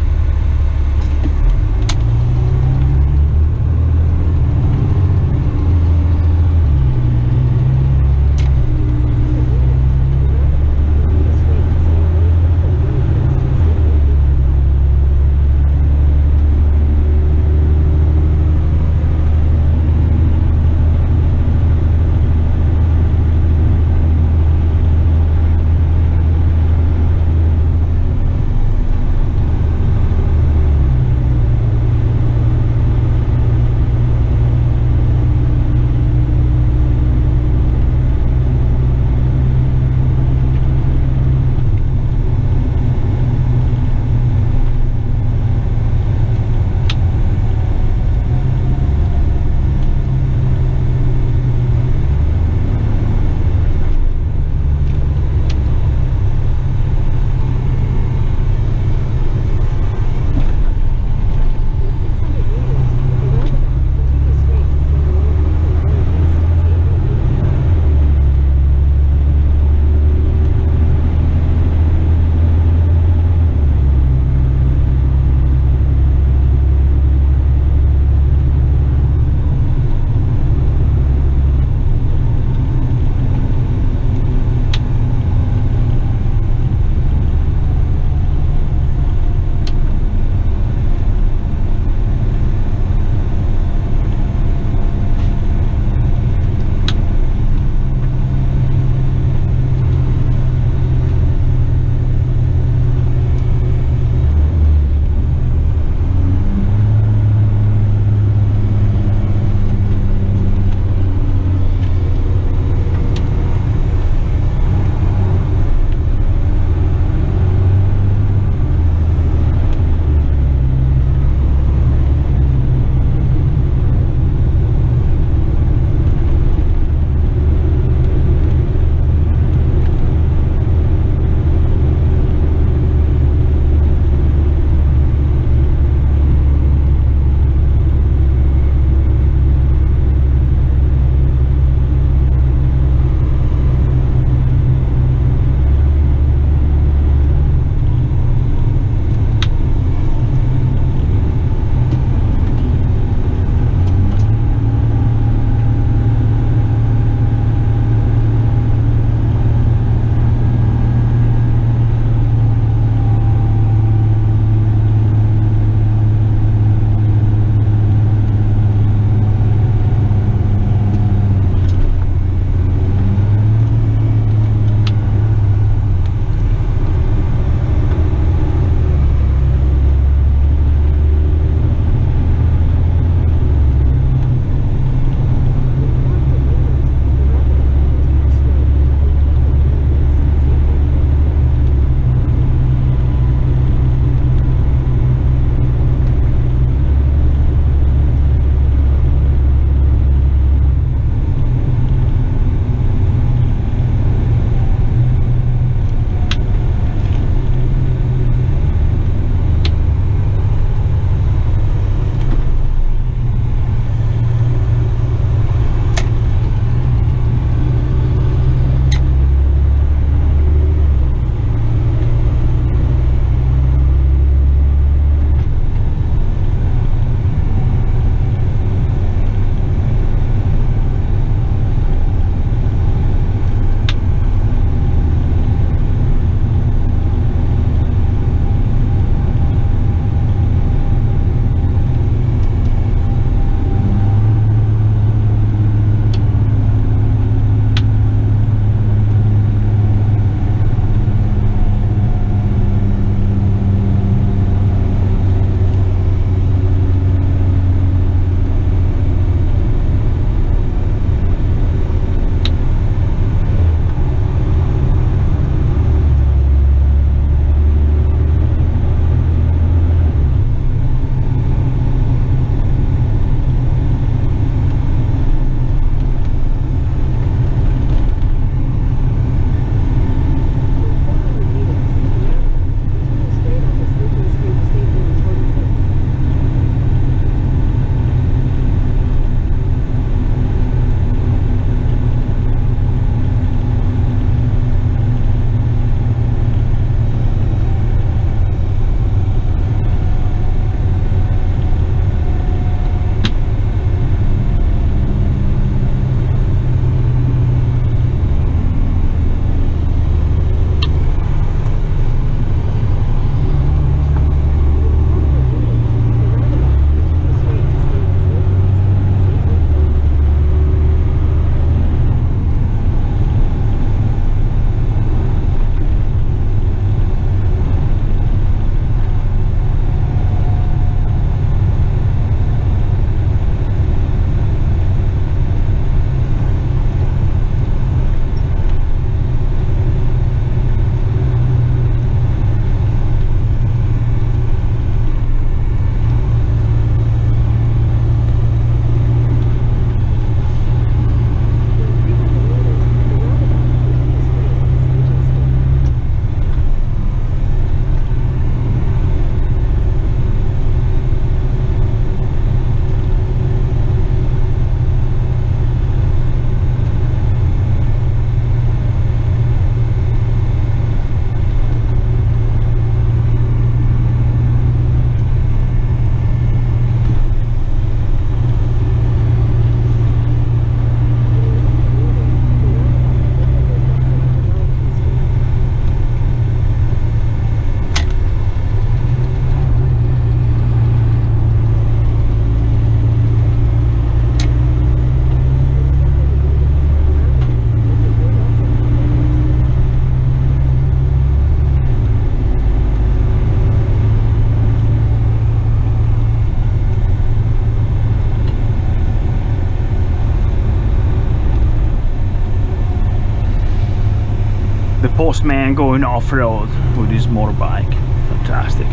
Speaker 1: boss man going off-road with his motorbike. Fantastic.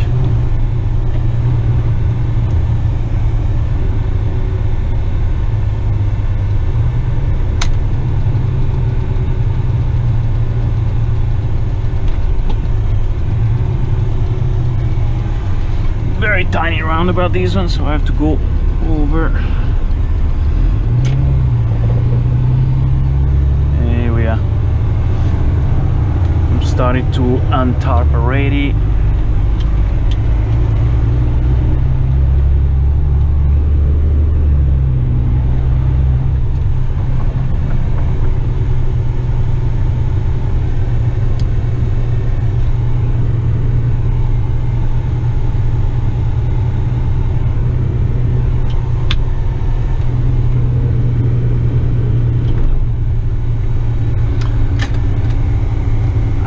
Speaker 1: Very tiny roundabout, these ones, so I have to go over. Here we are. I'm starting to untarp already.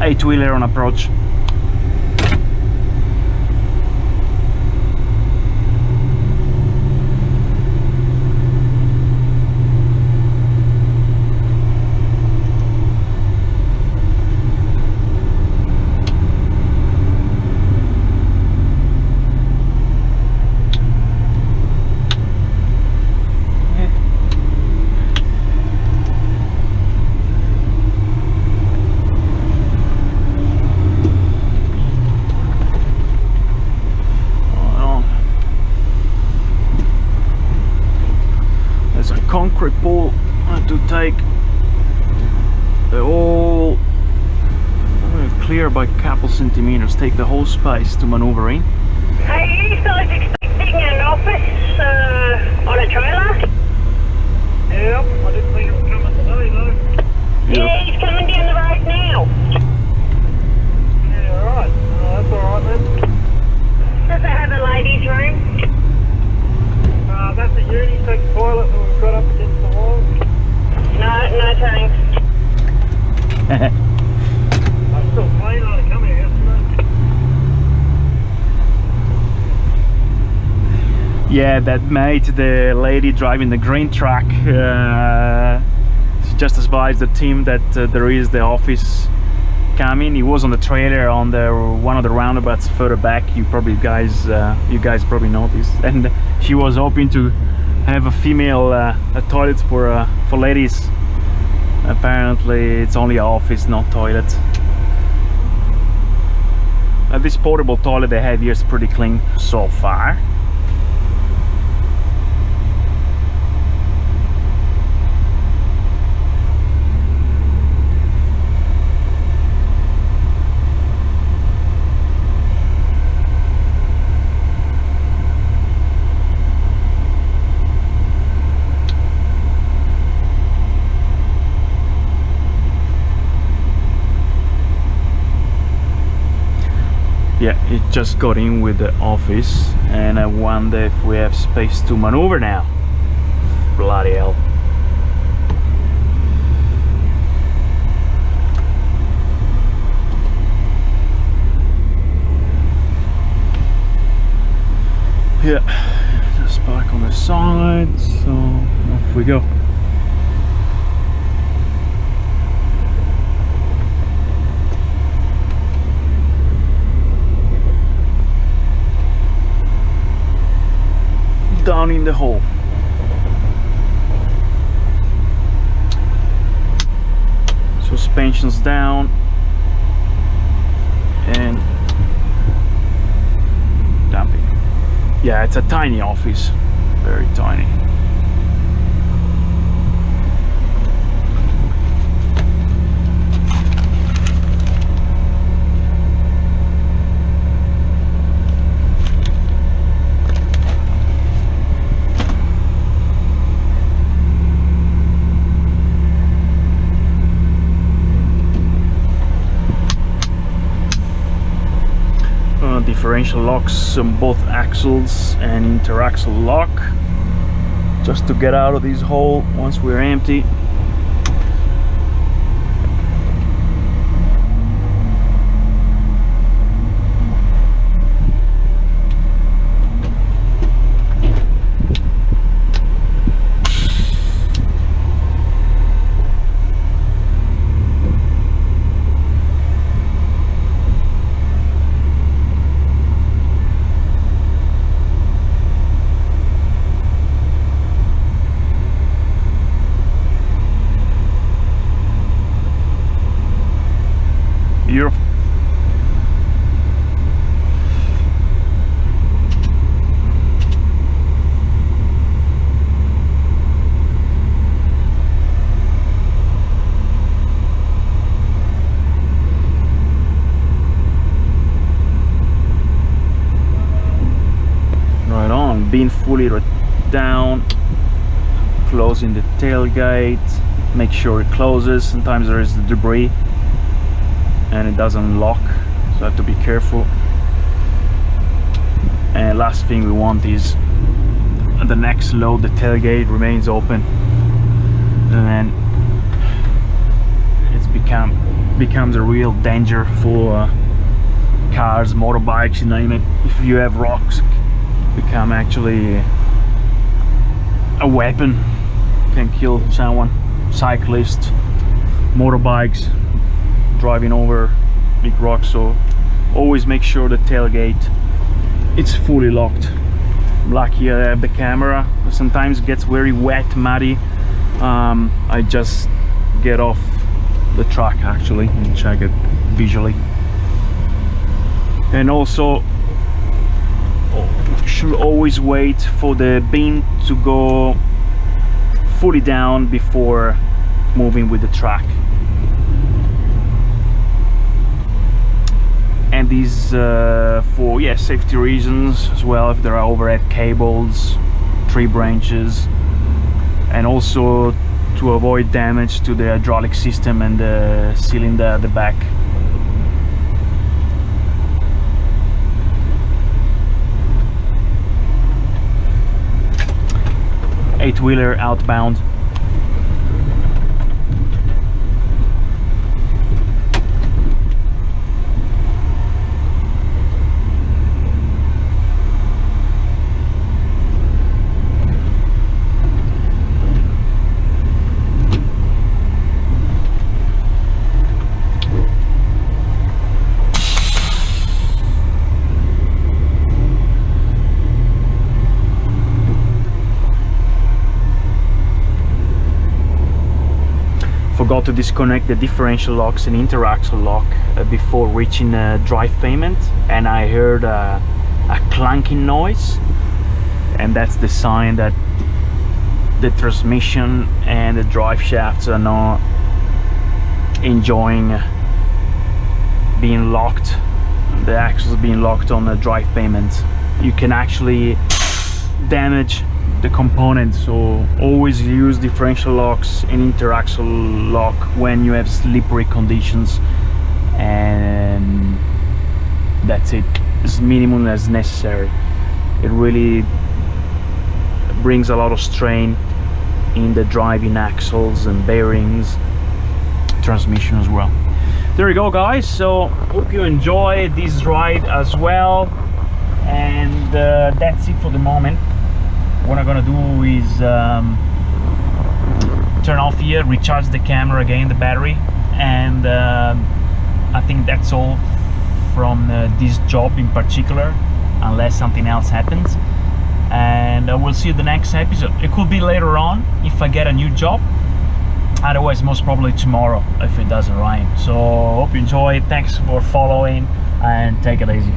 Speaker 1: Eight-wheeler on approach. Concrete pole. I have to take the whole clear by a couple centimeters, take the whole space to maneuver in.
Speaker 2: Are you guys expecting an office on a trailer? Yep, I didn't think it was coming today though. Yeah, he's coming down the road now. Yeah, alright. That's alright then. Does it have a ladies' room? That's a unisex toilet that we've got up against the wall. No thanks. I'm still planning on coming here yesterday.
Speaker 1: Yeah, that mate, the lady driving the green truck, she just advised the team that there is the office coming. He was on the trailer on the one of the roundabouts further back. You guys probably noticed, and she was hoping to have a female toilet for ladies. Apparently it's only an office, not toilet. This portable toilet they have here is pretty clean so far. Yeah, it just got in with the office, and I wonder if we have space to maneuver now. Bloody hell. Yeah, just park on the side, so off we go. Down in the hole. Suspensions down and dumping. Yeah, it's a tiny office, very tiny. Differential locks on both axles and interaxle lock, just to get out of this hole once we're empty. bin fully down, closing the tailgate, make sure it closes. Sometimes there is the debris and it doesn't lock, so I have to be careful. And last thing we want is the next load, the tailgate remains open, and then it's becomes a real danger for cars, motorbikes, you name it. If you have rocks, become actually a weapon, can kill someone. Cyclists, motorbikes, driving over big rocks. So always make sure the tailgate it's fully locked. I'm lucky I have the camera. Sometimes it gets very wet, muddy. I just get off the truck actually and check it visually. And also should always wait for the bin to go fully down before moving with the truck. And these for safety reasons as well, if there are overhead cables, tree branches, and also to avoid damage to the hydraulic system and the cylinder at the back. Eight-wheeler outbound. Forgot to disconnect the differential locks and interaxle lock before reaching drive payment, and I heard a clanking noise, and that's the sign that the transmission and the drive shafts are not enjoying being locked, the axles being locked on the drive payment. You can actually damage the components, so always use differential locks and interaxle lock when you have slippery conditions, and that's it, as minimum as necessary. It really brings a lot of strain in the driving axles and bearings, transmission as well. There you go guys, so hope you enjoy this ride as well, and that's it for the moment. What I'm gonna do is turn off here, recharge the camera again, the battery, and I think that's all from this job in particular, unless something else happens. And we'll see you the next episode. It could be later on if I get a new job, otherwise most probably tomorrow if it doesn't rain. So hope you enjoy, thanks for following, and take it easy.